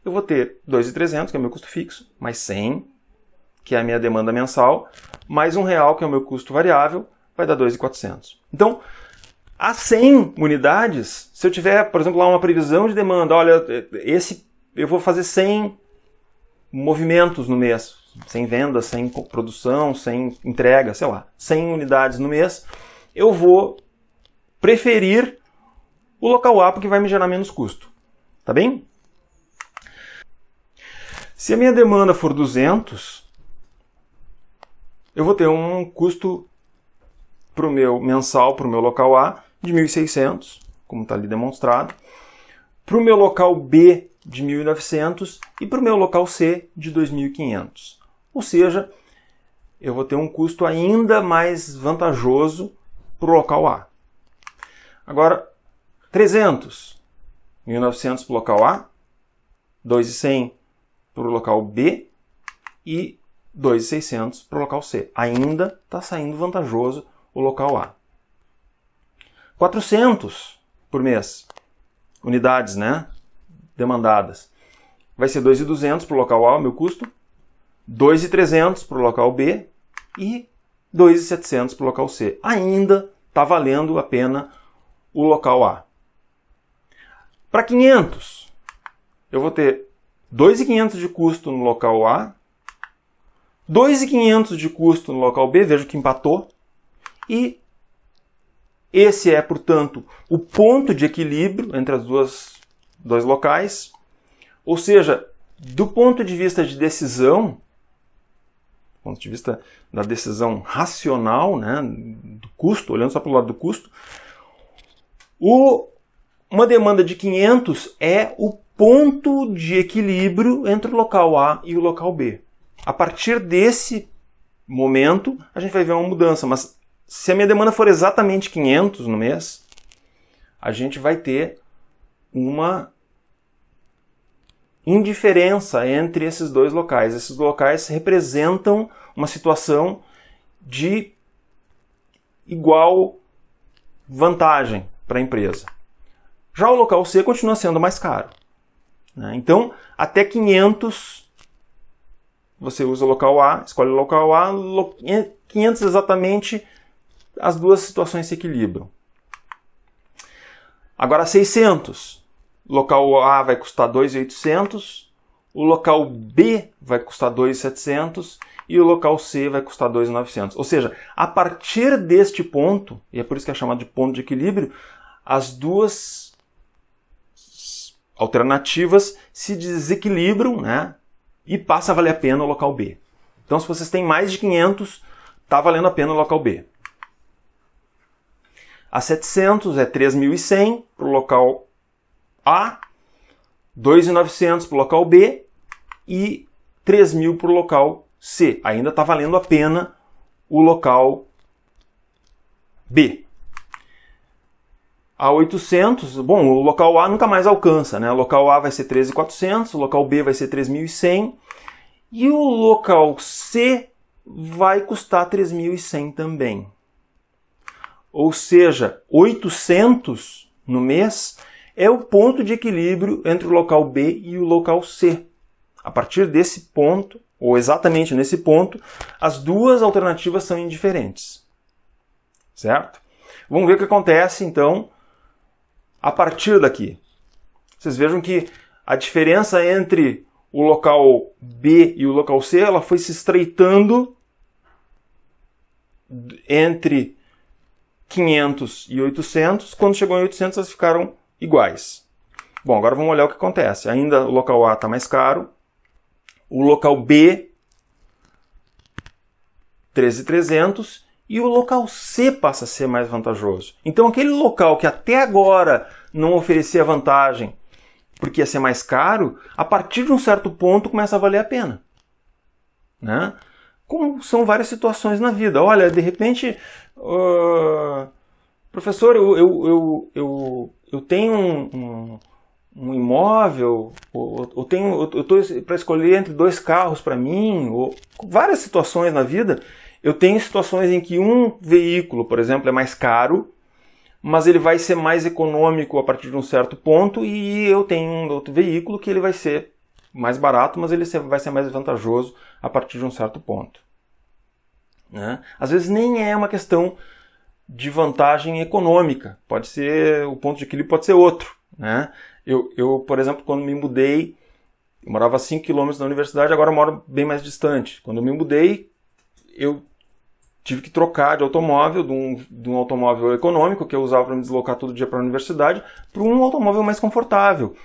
eu vou ter 2.300, que é o meu custo fixo, mais 100, que é a minha demanda mensal, mais R$1, que é o meu custo variável, vai dar 2.400. Então, a 100 unidades, se eu tiver, por exemplo, lá uma previsão de demanda, olha, eu vou fazer 100 movimentos no mês, 100 vendas, 100 produção, 100 entrega, sei lá, 100 unidades no mês, eu vou preferir o local A porque vai me gerar menos custo. Tá bem? Se a minha demanda for 200, eu vou ter um custo pro meu mensal, para o meu local A, de 1.600, como está ali demonstrado. Para o meu local B, de 1.900 e para o meu local C, de 2.500. Ou seja, eu vou ter um custo ainda mais vantajoso para o local A. Agora, 300. 1.900 para o local A, 2.100 para o local B e 2.600 para o local C. Ainda está saindo vantajoso o local A. 400 por mês, unidades, né, demandadas. Vai ser 2.200 para o local A, o meu custo, 2.300 para o local B e 2.700 para o local C. Ainda está valendo a pena o local A. Para 500, eu vou ter 2.500 de custo no local A, 2.500 de custo no local B, vejo que empatou, e esse é, portanto, o ponto de equilíbrio entre as dois locais, ou seja, do ponto de vista de decisão, do ponto de vista da decisão racional, né, do custo, olhando só pelo lado do custo, uma demanda de 500 é o ponto de equilíbrio entre o local A e o local B. A partir desse momento, a gente vai ver uma mudança, mas se a minha demanda for exatamente 500 no mês, a gente vai ter uma indiferença entre esses dois locais. Esses locais representam uma situação de igual vantagem para a empresa. Já o local C continua sendo mais caro. Então, até 500, você usa o local A, escolhe o local A, 500 exatamente, as duas situações se equilibram. Agora 600, local A vai custar 2.800, o local B vai custar 2.700 e o local C vai custar 2.900. Ou seja, a partir deste ponto, e é por isso que é chamado de ponto de equilíbrio, as duas alternativas se desequilibram, né, e passa a valer a pena o local B. Então, se vocês têm mais de 500, está valendo a pena o local B. A 700 é 3.100 para o local A, 2.900 para o local B e 3.000 para o local C. Ainda está valendo a pena o local B. A 800, bom, o local A nunca mais alcança, né? O local A vai ser 13.400, o local B vai ser 3.100 e o local C vai custar 3.100 também. Ou seja, 800 no mês é o ponto de equilíbrio entre o local B e o local C. A partir desse ponto, ou exatamente nesse ponto, as duas alternativas são indiferentes. Certo? Vamos ver o que acontece, então, a partir daqui. Vocês vejam que a diferença entre o local B e o local C, ela foi se estreitando entre 500 e 800. Quando chegou em 800, elas ficaram iguais. Bom, agora vamos olhar o que acontece. Ainda o local A está mais caro. O local B, 13.300. E o local C passa a ser mais vantajoso. Então, aquele local que até agora não oferecia vantagem porque ia ser mais caro, a partir de um certo ponto começa a valer a pena. Né? Como são várias situações na vida. Olha, de repente, professor, eu tenho um imóvel, eu estou para escolher entre 2 carros para mim, ou várias situações na vida. Eu tenho situações em que um veículo, por exemplo, é mais caro, mas ele vai ser mais econômico a partir de um certo ponto, e eu tenho um outro veículo que ele vai ser mais barato, mas ele vai ser mais vantajoso a partir de um certo ponto. Né? Às vezes nem é uma questão de vantagem econômica, pode ser, o ponto de equilíbrio pode ser outro. Né? Eu, por exemplo, quando me mudei, eu morava a 5 km da universidade, agora eu moro bem mais distante. Quando eu me mudei, eu tive que trocar de automóvel, de um automóvel econômico, que eu usava para me deslocar todo dia para a universidade, para um automóvel mais confortável.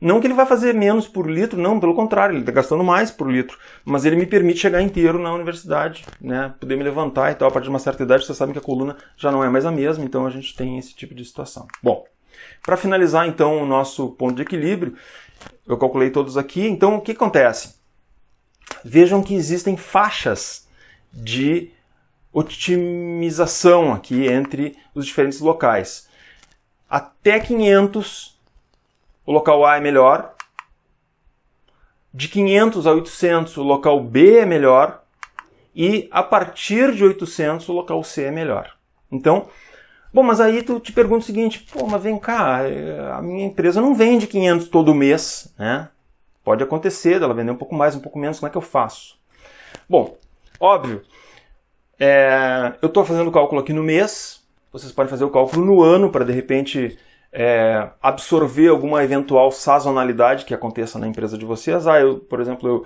Não que ele vai fazer menos por litro, não, pelo contrário, ele está gastando mais por litro, mas ele me permite chegar inteiro na universidade, né, poder me levantar e tal. A partir de uma certa idade, vocês sabem que a coluna já não é mais a mesma, então a gente tem esse tipo de situação. Bom, para finalizar então o nosso ponto de equilíbrio, eu calculei todos aqui, então o que acontece? Vejam que existem faixas de otimização aqui entre os diferentes locais. Até 500, o local A é melhor. De 500 a 800, o local B é melhor. E a partir de 800, o local C é melhor. Então, bom, mas aí tu te pergunta o seguinte, pô, mas vem cá, a minha empresa não vende 500 todo mês, né? Pode acontecer dela vender um pouco mais, um pouco menos, como é que eu faço? Bom, óbvio, eu estou fazendo o cálculo aqui no mês, vocês podem fazer o cálculo no ano para, de repente, absorver alguma eventual sazonalidade que aconteça na empresa de vocês. Por exemplo,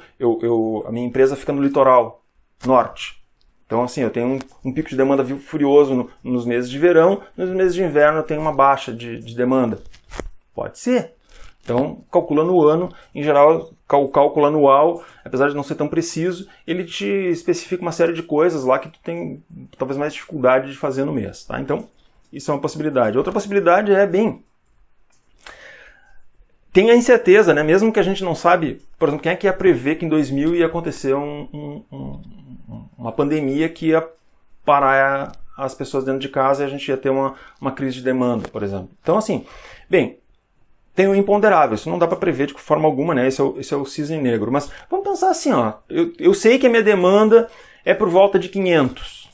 a minha empresa fica no litoral norte. Então, assim, eu tenho um pico de demanda furioso nos meses de verão, nos meses de inverno eu tenho uma baixa de demanda. Pode ser. Então, calculando o ano, em geral, o cálculo anual, apesar de não ser tão preciso, ele te especifica uma série de coisas lá que tu tem talvez mais dificuldade de fazer no mês. Tá? Então, isso é uma possibilidade. Outra possibilidade tem a incerteza, né? Mesmo que a gente não sabe, por exemplo, quem é que ia prever que em 2000 ia acontecer uma pandemia que ia parar as pessoas dentro de casa e a gente ia ter uma crise de demanda, por exemplo. Então, assim, bem, tem o imponderável, isso não dá para prever de forma alguma, né? Esse é o cisne negro. Mas vamos pensar assim, ó, eu sei que a minha demanda é por volta de 500.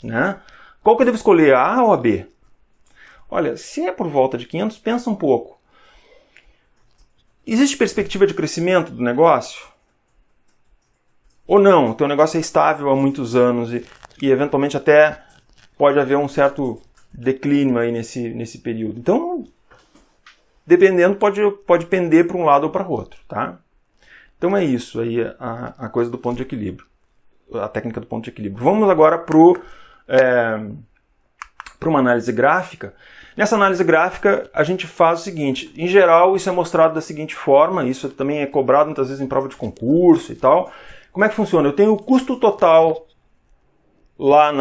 Né? Qual que eu devo escolher, a A ou a B? Olha, se é por volta de 500, pensa um pouco. Existe perspectiva de crescimento do negócio? Ou não? O teu negócio é estável há muitos anos e eventualmente até pode haver um certo declínio aí nesse período. Então, dependendo, pode pender para um lado ou para o outro. Tá? Então é isso aí a coisa do ponto de equilíbrio. A técnica do ponto de equilíbrio. Vamos agora para uma análise gráfica. Nessa análise gráfica, a gente faz o seguinte. Em geral, isso é mostrado da seguinte forma. Isso também é cobrado muitas vezes em prova de concurso e tal. Como é que funciona? Eu tenho o custo total lá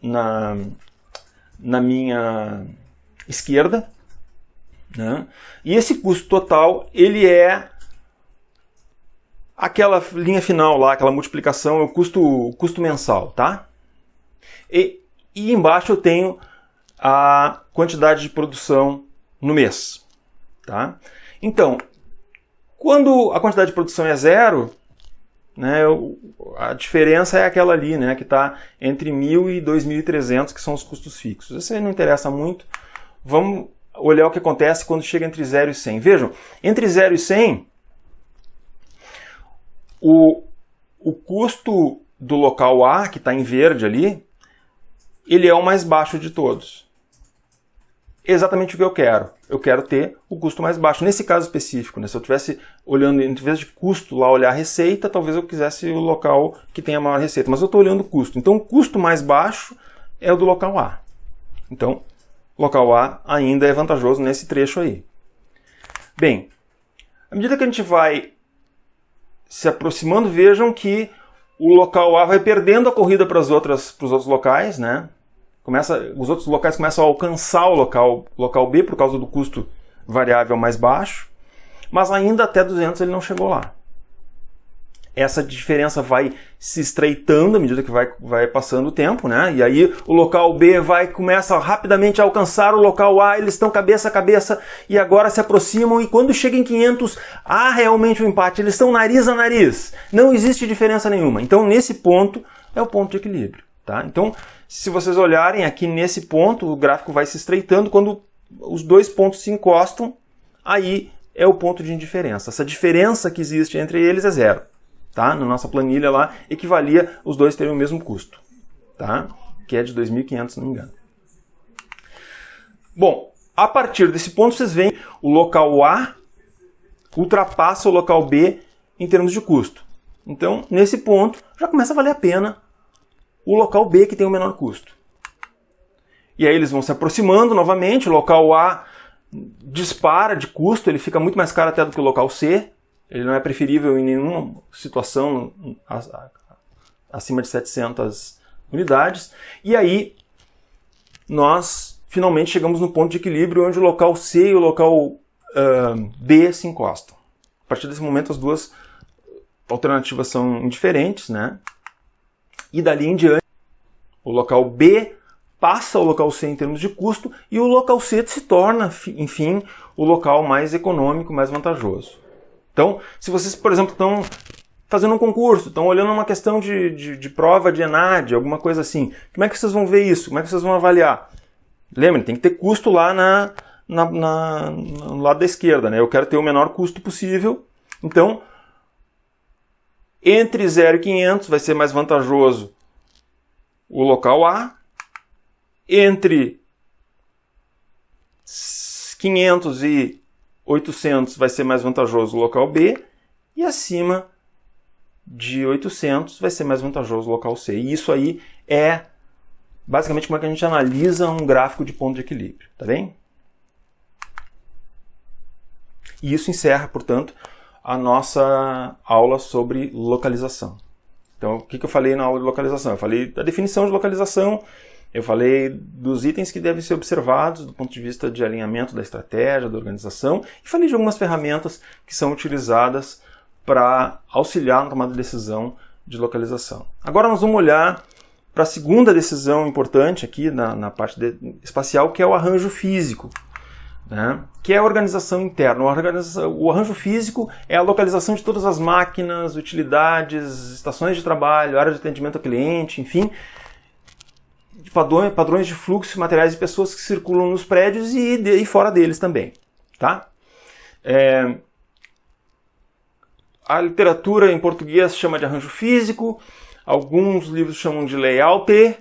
na minha esquerda. Né? E esse custo total, ele é aquela linha final lá, aquela multiplicação, é o custo mensal, tá? E embaixo eu tenho a quantidade de produção no mês, tá? Então, quando a quantidade de produção é zero, né, a diferença é aquela ali, né, que está entre 1.000 e 2.300, que são os custos fixos. Isso aí não interessa muito. Vamos olhar o que acontece quando chega entre 0 e 100. Vejam, entre 0 e 100, o custo do local A, que está em verde ali, ele é o mais baixo de todos. Exatamente o que eu quero. Eu quero ter o custo mais baixo. Nesse caso específico, né? Se eu estivesse olhando, em vez de custo, lá olhar a receita, talvez eu quisesse o local que tenha maior receita. Mas eu estou olhando o custo. Então, o custo mais baixo é o do local A. Então, o local A ainda é vantajoso nesse trecho aí. Bem, à medida que a gente vai se aproximando, vejam que o local A vai perdendo a corrida para os outros locais, né? Os outros locais começam a alcançar o local B por causa do custo variável mais baixo, mas ainda até 200 ele não chegou lá. Essa diferença vai se estreitando à medida que vai passando o tempo, né? E aí o local B começa rapidamente a alcançar o local A, eles estão cabeça a cabeça e agora se aproximam, e quando chega em 500 há realmente um empate, eles estão nariz a nariz, não existe diferença nenhuma. Então nesse ponto é o ponto de equilíbrio, tá? Então se vocês olharem aqui nesse ponto, o gráfico vai se estreitando, quando os dois pontos se encostam, aí é o ponto de indiferença. Essa diferença que existe entre eles é zero. Tá? Na nossa planilha lá, equivalia os dois terem o mesmo custo, tá? Que é de 2.500, se não me engano. Bom, a partir desse ponto vocês veem o local A ultrapassa o local B em termos de custo. Então, nesse ponto, já começa a valer a pena o local B que tem o menor custo. E aí eles vão se aproximando novamente, o local A dispara de custo, ele fica muito mais caro até do que o local C. Ele não é preferível em nenhuma situação acima de 700 unidades. E aí, nós finalmente chegamos no ponto de equilíbrio onde o local C e o local B se encostam. A partir desse momento, as duas alternativas são indiferentes, né? E dali em diante, o local B passa o local C em termos de custo e o local C se torna, enfim, o local mais econômico, mais vantajoso. Então, se vocês, por exemplo, estão fazendo um concurso, estão olhando uma questão de prova de ENAD, alguma coisa assim, como é que vocês vão ver isso? Como é que vocês vão avaliar? Lembrem, tem que ter custo lá no lado da esquerda, né? Eu quero ter o menor custo possível. Então, entre 0 e 500 vai ser mais vantajoso o local A. Entre 500 e 800 vai ser mais vantajoso o local B, e acima de 800 vai ser mais vantajoso o local C. E isso aí é basicamente como é que a gente analisa um gráfico de ponto de equilíbrio, tá bem? E isso encerra, portanto, a nossa aula sobre localização. Então, o que eu falei na aula de localização? Eu falei da definição de localização, eu falei dos itens que devem ser observados do ponto de vista de alinhamento da estratégia, da organização, e falei de algumas ferramentas que são utilizadas para auxiliar na tomada de decisão de localização. Agora nós vamos olhar para a segunda decisão importante aqui na parte espacial, que é o arranjo físico, né? Que é a organização interna. O arranjo físico é a localização de todas as máquinas, utilidades, estações de trabalho, áreas de atendimento ao cliente, enfim, padrões de fluxo, materiais e pessoas que circulam nos prédios e fora deles também. Tá? A literatura em português chama de arranjo físico, alguns livros chamam de layout.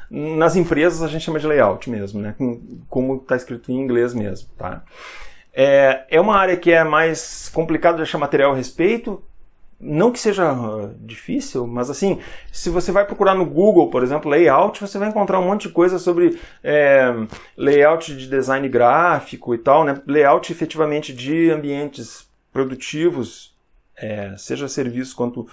Nas empresas a gente chama de layout mesmo, né? Como está escrito em inglês mesmo. Tá? É uma área que é mais complicada de achar material a respeito, não que seja difícil, mas assim, se você vai procurar no Google, por exemplo, layout, você vai encontrar um monte de coisa sobre layout de design gráfico e tal, né? Layout efetivamente de ambientes produtivos, seja serviço quanto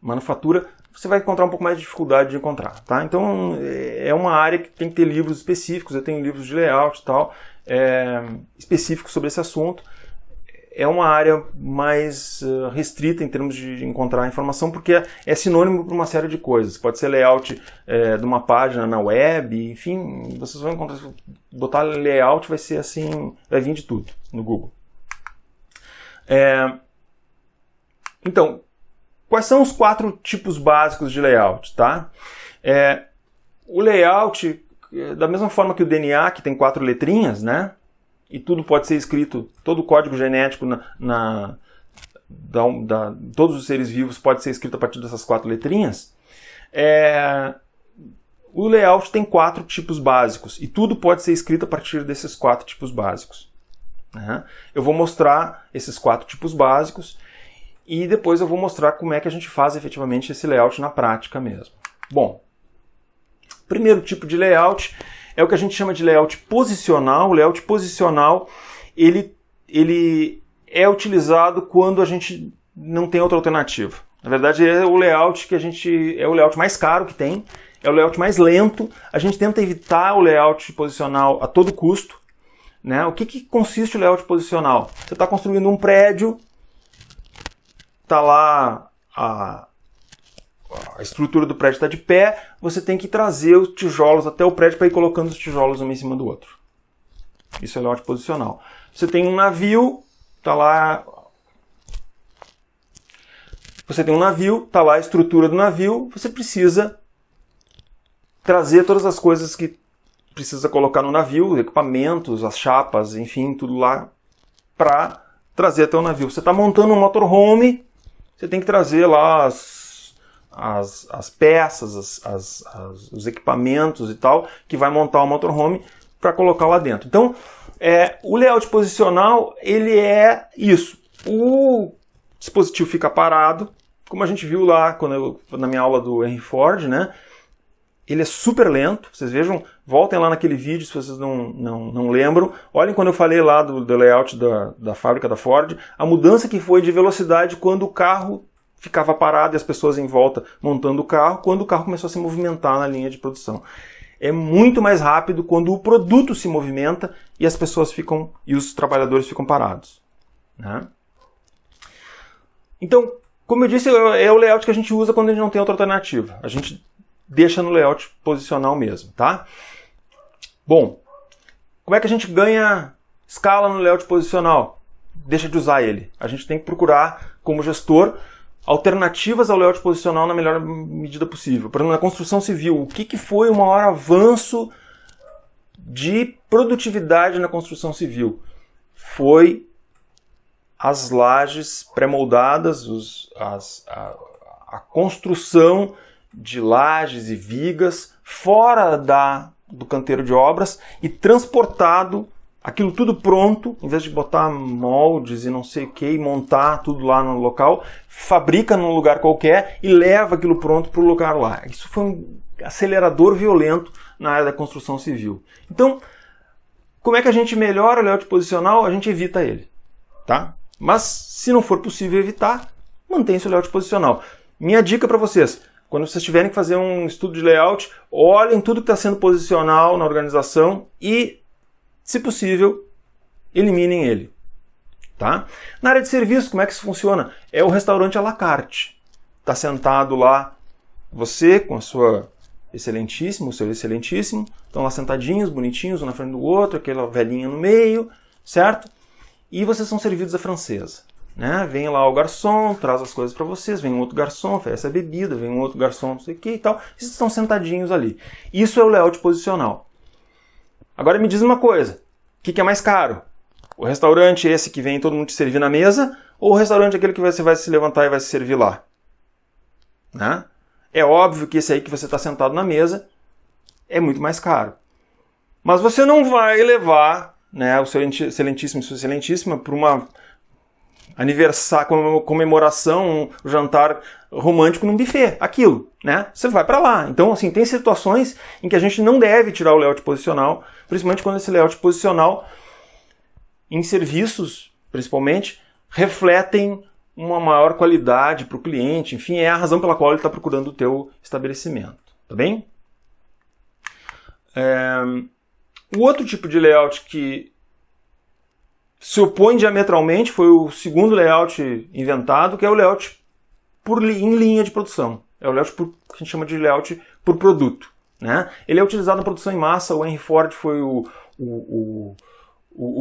manufatura, você vai encontrar um pouco mais de dificuldade de encontrar, tá? Então é uma área que tem que ter livros específicos, eu tenho livros de layout e tal, específicos sobre esse assunto. É uma área mais restrita em termos de encontrar informação, porque é sinônimo para uma série de coisas. Pode ser layout de uma página na web, enfim, vocês vão encontrar, botar layout vai ser assim, vai vir de tudo no Google. Então, quais são os 4 tipos básicos de layout? Tá? O layout, da mesma forma que o DNA, que tem 4 letrinhas, né? e tudo pode ser escrito, todo o código genético todos os seres vivos pode ser escrito a partir dessas 4 letrinhas, o layout tem 4 tipos básicos, e tudo pode ser escrito a partir desses 4 tipos básicos. Eu vou mostrar esses 4 tipos básicos, e depois eu vou mostrar como é que a gente faz efetivamente esse layout na prática mesmo. Bom, primeiro tipo de layout é o que a gente chama de layout posicional. O layout posicional, ele é utilizado quando a gente não tem outra alternativa. Na verdade, é o layout é o layout mais caro que tem, é o layout mais lento. A gente tenta evitar o layout posicional a todo custo. Né? O que consiste o layout posicional? Você está construindo um prédio, está lá a estrutura do prédio está de pé, você tem que trazer os tijolos até o prédio para ir colocando os tijolos um em cima do outro. Isso é layout posicional. Você tem um navio, está lá. Você tem um navio, está lá a estrutura do navio, você precisa trazer todas as coisas que precisa colocar no navio, equipamentos, as chapas, enfim, tudo lá para trazer até o navio. Você está montando um motorhome, você tem que trazer lá as peças, os equipamentos e tal, que vai montar o motorhome para colocar lá dentro. Então, o layout posicional, ele é isso. O dispositivo fica parado, como a gente viu lá na minha aula do Henry Ford, né? Ele é super lento, vocês vejam, voltem lá naquele vídeo se vocês não lembram. Olhem quando eu falei lá do layout da fábrica da Ford, a mudança que foi de velocidade quando o carro ficava parado e as pessoas em volta montando o carro, quando o carro começou a se movimentar na linha de produção. É muito mais rápido quando o produto se movimenta e as pessoas e os trabalhadores ficam parados. Né? Então, como eu disse, é o layout que a gente usa quando a gente não tem outra alternativa. A gente deixa no layout posicional mesmo, tá? Bom, como é que a gente ganha escala no layout posicional? Deixa de usar ele. A gente tem que procurar, como gestor, alternativas ao layout posicional na melhor medida possível. Por exemplo, na construção civil, o que foi o maior avanço de produtividade na construção civil? Foi as lajes pré-moldadas, a construção de lajes e vigas fora do canteiro de obras e transportado, aquilo tudo pronto, em vez de botar moldes e não sei o que, e montar tudo lá no local, fabrica num lugar qualquer e leva aquilo pronto para o lugar lá. Isso foi um acelerador violento na área da construção civil. Então, como é que a gente melhora o layout posicional? A gente evita ele. Tá? Mas, se não for possível evitar, mantenha-se o layout posicional. Minha dica para vocês: quando vocês tiverem que fazer um estudo de layout, olhem tudo que está sendo posicional na organização e, se possível, eliminem ele. Tá? Na área de serviço, como é que isso funciona? É o restaurante à la carte. Está sentado lá, você com a sua excelentíssima, o seu excelentíssimo, estão lá sentadinhos, bonitinhos, um na frente do outro, aquela velhinha no meio, certo? E vocês são servidos à francesa. Né? Vem lá o garçom, traz as coisas para vocês, vem um outro garçom, oferece a bebida, vem um outro garçom, não sei o que e tal. Vocês estão sentadinhos ali. Isso é o layout posicional. Agora me diz uma coisa, o que é mais caro? O restaurante esse que vem todo mundo te servir na mesa, ou o restaurante aquele que você vai se levantar e vai se servir lá? Né? É óbvio que esse aí que você está sentado na mesa é muito mais caro. Mas você não vai levar, né, o seu excelentíssimo e sua excelentíssima para uma aniversário, comemoração, um jantar romântico num buffet, aquilo, né? Você vai para lá. Então, assim, tem situações em que a gente não deve tirar o layout posicional, principalmente quando esse layout posicional, em serviços, principalmente, refletem uma maior qualidade para o cliente, enfim, é a razão pela qual ele está procurando o teu estabelecimento, tá bem? O outro tipo de layout que se opõe diametralmente foi o segundo layout inventado, que é o layout em linha de produção. É o layout que a gente chama de layout por produto. Né? Ele é utilizado na produção em massa. O Henry Ford foi o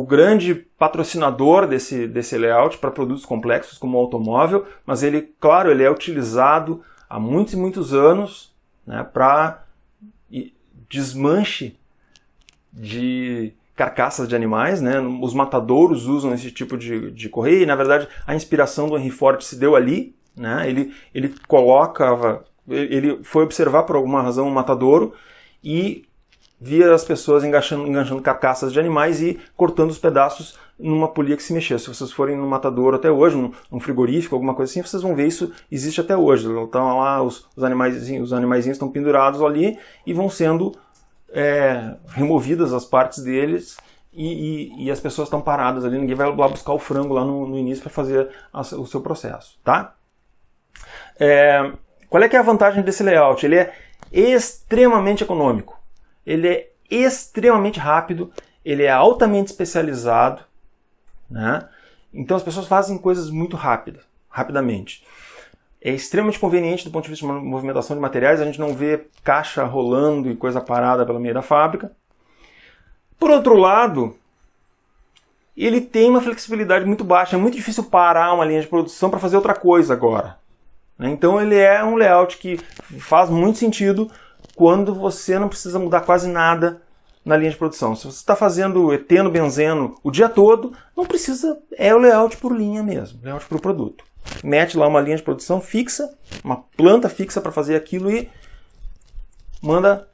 grande patrocinador desse layout para produtos complexos como o automóvel, mas ele, claro, ele é utilizado há muitos e muitos anos, né, para desmanche de carcaças de animais, né? Os matadouros usam esse tipo de correia, e na verdade a inspiração do Henry Ford se deu ali, né? Ele foi observar por alguma razão um matadouro e via as pessoas enganchando carcaças de animais e cortando os pedaços numa polia que se mexia. Se vocês forem no matadouro até hoje, num frigorífico, alguma coisa assim, vocês vão ver isso existe até hoje. Então lá os animaizinhos estão pendurados ali e vão sendo removidas as partes deles e as pessoas estão paradas ali, ninguém vai lá buscar o frango lá no início para fazer o seu processo, tá? Qual é que é a vantagem desse layout? Ele é extremamente econômico, ele é extremamente rápido, ele é altamente especializado, né? Então as pessoas fazem coisas muito rapidamente. É extremamente conveniente do ponto de vista de movimentação de materiais, a gente não vê caixa rolando e coisa parada pelo meio da fábrica. Por outro lado, ele tem uma flexibilidade muito baixa, é muito difícil parar uma linha de produção para fazer outra coisa agora. Então ele é um layout que faz muito sentido quando você não precisa mudar quase nada na linha de produção. Se você está fazendo eteno, benzeno o dia todo, não precisa, é o layout por linha mesmo, layout por produto. Mete lá uma linha de produção fixa, uma planta fixa para fazer aquilo e manda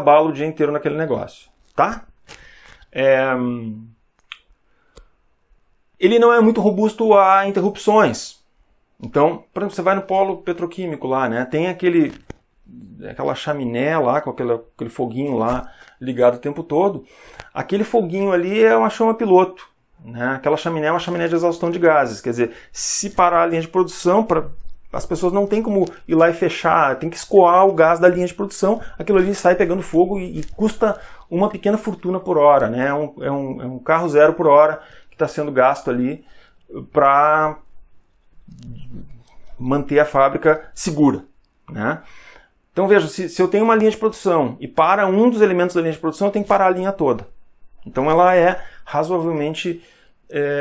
bala o dia inteiro naquele negócio, tá? Ele não é muito robusto a interrupções. Então, por exemplo, você vai no polo petroquímico lá, né? Tem aquela chaminé lá, com aquele foguinho lá ligado o tempo todo. Aquele foguinho ali é uma chama piloto. Né? Aquela chaminé é uma chaminé de exaustão de gases, quer dizer, se parar a linha de produção, as pessoas não tem como ir lá e fechar, tem que escoar o gás da linha de produção, aquilo ali sai pegando fogo e custa uma pequena fortuna por hora, né? É um carro zero por hora que está sendo gasto ali para manter a fábrica segura, né? Então veja, se eu tenho uma linha de produção e para um dos elementos da linha de produção, eu tenho que parar a linha toda. Então ela é razoavelmente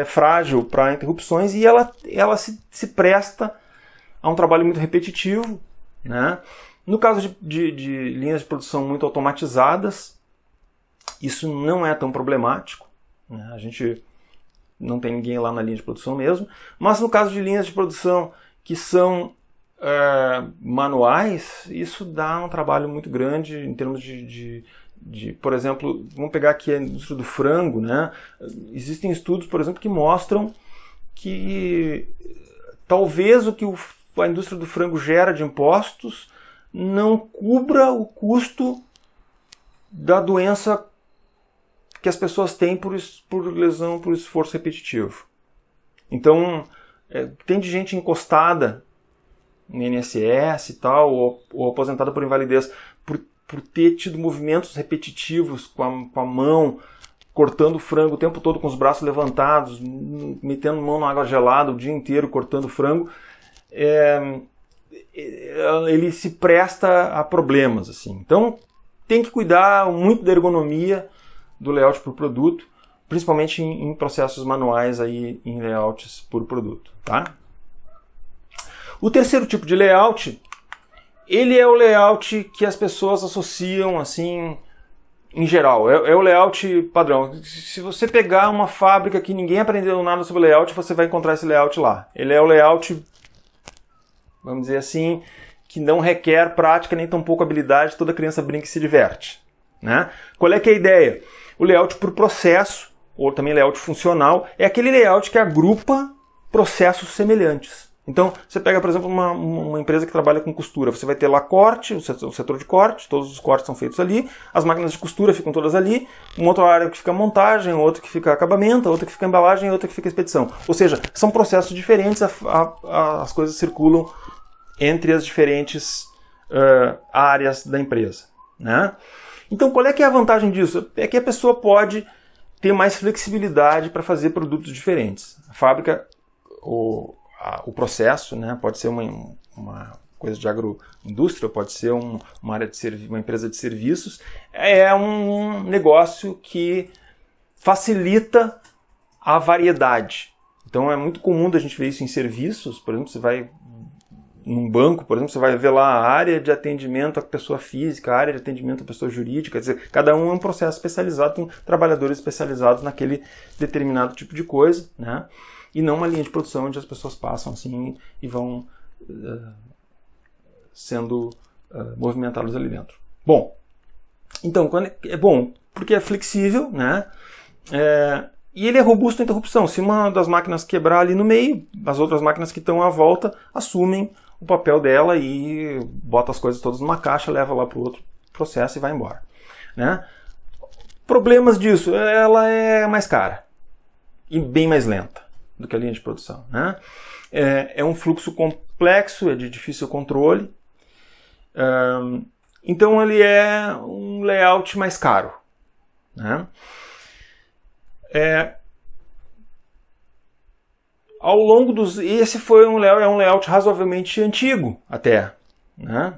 frágil para interrupções e ela se presta a um trabalho muito repetitivo, né? No caso de linhas de produção muito automatizadas, isso não é tão problemático, né? A gente não tem ninguém lá na linha de produção mesmo, mas no caso de linhas de produção que são manuais, isso dá um trabalho muito grande em termos por exemplo, vamos pegar aqui a indústria do frango, né? Existem estudos, por exemplo, que mostram que talvez o que a indústria do frango gera de impostos não cubra o custo da doença que as pessoas têm por lesão, por esforço repetitivo. Então, tem de gente encostada no INSS e tal, ou aposentada por invalidez, por ter tido movimentos repetitivos com a mão, cortando frango o tempo todo com os braços levantados, metendo mão na água gelada o dia inteiro, cortando frango, ele se presta a problemas, assim. Então, tem que cuidar muito da ergonomia do layout por produto, principalmente em processos manuais, aí, em layouts por produto, tá? O terceiro tipo de layout, ele é o layout que as pessoas associam, assim, em geral. É o layout padrão. Se você pegar uma fábrica que ninguém aprendeu nada sobre layout, você vai encontrar esse layout lá. Ele é o layout, vamos dizer assim, que não requer prática nem tampouco habilidade, toda criança brinca e se diverte, né? Qual é que é a ideia? O layout por processo, ou também layout funcional, é aquele layout que agrupa processos semelhantes. Então, você pega, por exemplo, uma empresa que trabalha com costura. Você vai ter lá corte, o setor de corte, todos os cortes são feitos ali, as máquinas de costura ficam todas ali, uma outra área que fica montagem, outra que fica acabamento, outra que fica embalagem, outra que fica expedição. Ou seja, são processos diferentes, as coisas circulam entre as diferentes áreas da empresa, né? Então, qual é que é a vantagem disso? É que a pessoa pode ter mais flexibilidade para fazer produtos diferentes. A fábrica, o processo, né, pode ser uma coisa de agroindústria, pode ser uma área uma empresa de serviços, é um negócio que facilita a variedade. Então é muito comum a gente ver isso em serviços, por exemplo, você vai num banco, por exemplo, você vai ver lá a área de atendimento à pessoa física, a área de atendimento à pessoa jurídica, quer dizer, cada um é um processo especializado, tem trabalhadores especializados naquele determinado tipo de coisa, né? E não uma linha de produção onde as pessoas passam assim e vão sendo movimentados ali dentro. Bom, então, é bom porque é flexível, né? E ele é robusto à interrupção. Se uma das máquinas quebrar ali no meio, as outras máquinas que estão à volta assumem o papel dela e bota as coisas todas numa caixa, leva lá para o outro processo e vai embora, né? Problemas disso, ela é mais cara e bem mais lenta do que a linha de produção, né? É um fluxo complexo, é de difícil controle, então ele é um layout mais caro, né? Ao longo dos... Esse foi um layout razoavelmente antigo até, né?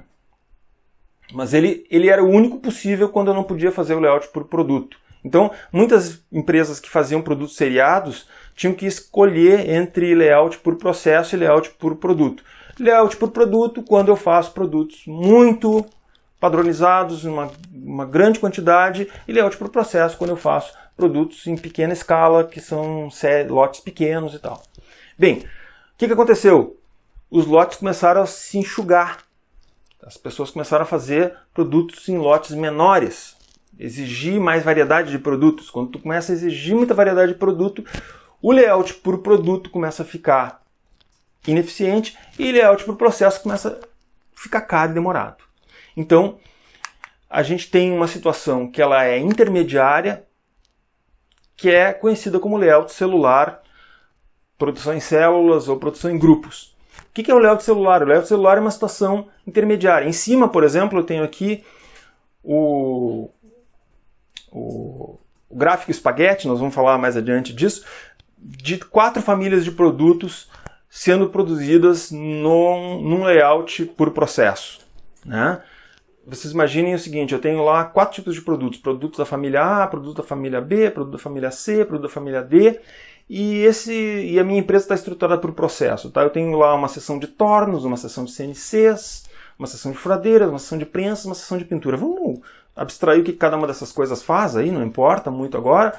Mas ele era o único possível quando eu não podia fazer o layout por produto. Então, muitas empresas que faziam produtos seriados tinham que escolher entre layout por processo e layout por produto. Layout por produto, quando eu faço produtos muito padronizados, uma grande quantidade, e layout por processo, quando eu faço produtos em pequena escala, que são lotes pequenos e tal. Bem, o que aconteceu? Os lotes começaram a se enxugar. As pessoas começaram a fazer produtos em lotes menores, exigir mais variedade de produtos. Quando tu começa a exigir muita variedade de produto, o layout por produto começa a ficar ineficiente e o layout por processo começa a ficar caro e demorado. Então, a gente tem uma situação que ela é intermediária, que é conhecida como layout celular, produção em células ou produção em grupos. O que é o layout celular? O layout celular é uma situação intermediária. Em cima, por exemplo, eu tenho aqui o gráfico espaguete, nós vamos falar mais adiante disso, de 4 famílias de produtos sendo produzidas num layout por processo, né? Vocês imaginem o seguinte, eu tenho lá 4 tipos de produtos. Produtos da família A, produto da família B, produto da família C, produto da família D. E a minha empresa está estruturada por processo. Tá? Eu tenho lá uma seção de tornos, uma seção de CNCs, uma seção de furadeiras, uma seção de prensas, uma seção de pintura. Vamos abstrair o que cada uma dessas coisas faz aí, não importa muito agora.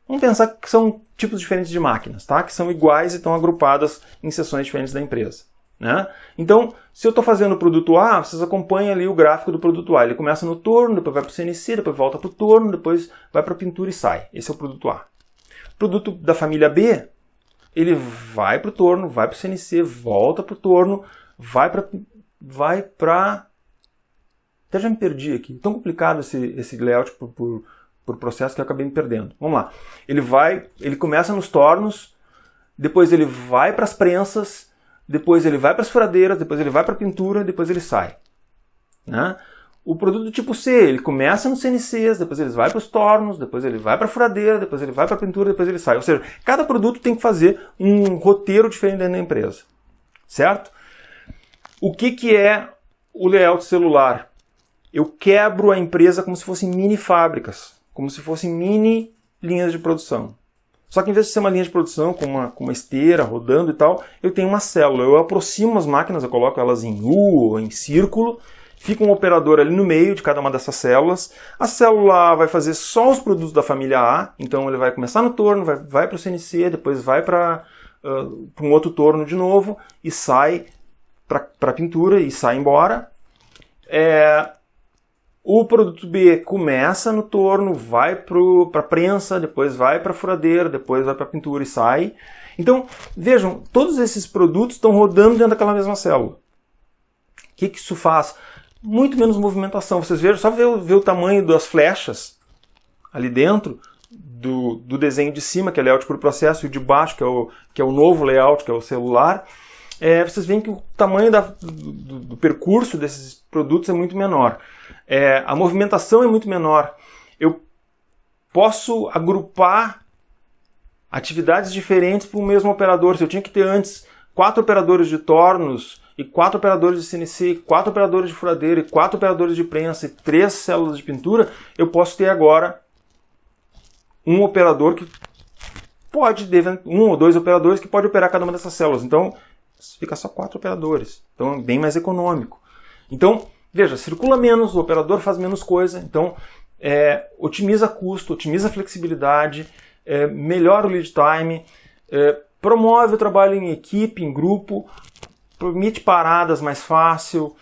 Vamos pensar que são tipos diferentes de máquinas, tá? Que são iguais e estão agrupadas em seções diferentes da empresa. Né? Então, se eu estou fazendo o produto A, vocês acompanham ali o gráfico do produto A. Ele começa no torno, depois vai para o CNC, depois volta para o torno, depois vai para a pintura e sai. Esse é o produto A. O produto da família B, ele vai para o torno, vai para o CNC, volta para o torno, vai para... Até já me perdi aqui. Tão complicado esse layout por processo que eu acabei me perdendo. Vamos lá. Ele começa nos tornos, depois ele vai para as prensas, depois ele vai para as furadeiras, depois ele vai para a pintura, depois ele sai. Né? O produto do tipo C, ele começa nos CNCs, depois ele vai para os tornos, depois ele vai para a furadeira, depois ele vai para a pintura, depois ele sai. Ou seja, cada produto tem que fazer um roteiro diferente dentro da empresa. Certo? O que é o layout celular? Eu quebro a empresa como se fossem mini fábricas, como se fossem mini linhas de produção. Só que em vez de ser uma linha de produção com uma esteira rodando e tal, eu tenho uma célula. Eu aproximo as máquinas, eu coloco elas em U ou em círculo, fica um operador ali no meio de cada uma dessas células. A célula vai fazer só os produtos da família A, então ele vai começar no torno, vai para o CNC, depois vai para um outro torno de novo e sai para a pintura e sai embora. O produto B começa no torno, vai para a prensa, depois vai para a furadeira, depois vai para a pintura e sai. Então, vejam, todos esses produtos estão rodando dentro daquela mesma célula. O que isso faz? Muito menos movimentação. Vocês vejam, só ver o tamanho das flechas ali dentro do desenho de cima, que é layout por processo, e o de baixo, que é o novo layout, que é o celular. Vocês veem que o tamanho do percurso desses produtos é muito menor. A movimentação é muito menor. Eu posso agrupar atividades diferentes para o mesmo operador. Se eu tinha que ter antes 4 operadores de tornos, e 4 operadores de CNC, 4 operadores de furadeira, e 4 operadores de prensa, e 3 células de pintura, eu posso ter agora um operador que pode, 1 ou 2 operadores que pode operar cada uma dessas células. Então, fica só 4 operadores. Então é bem mais econômico. Então, veja, circula menos, o operador faz menos coisa, então otimiza custo, otimiza flexibilidade, melhora o lead time, promove o trabalho em equipe, em grupo, permite paradas mais fácil.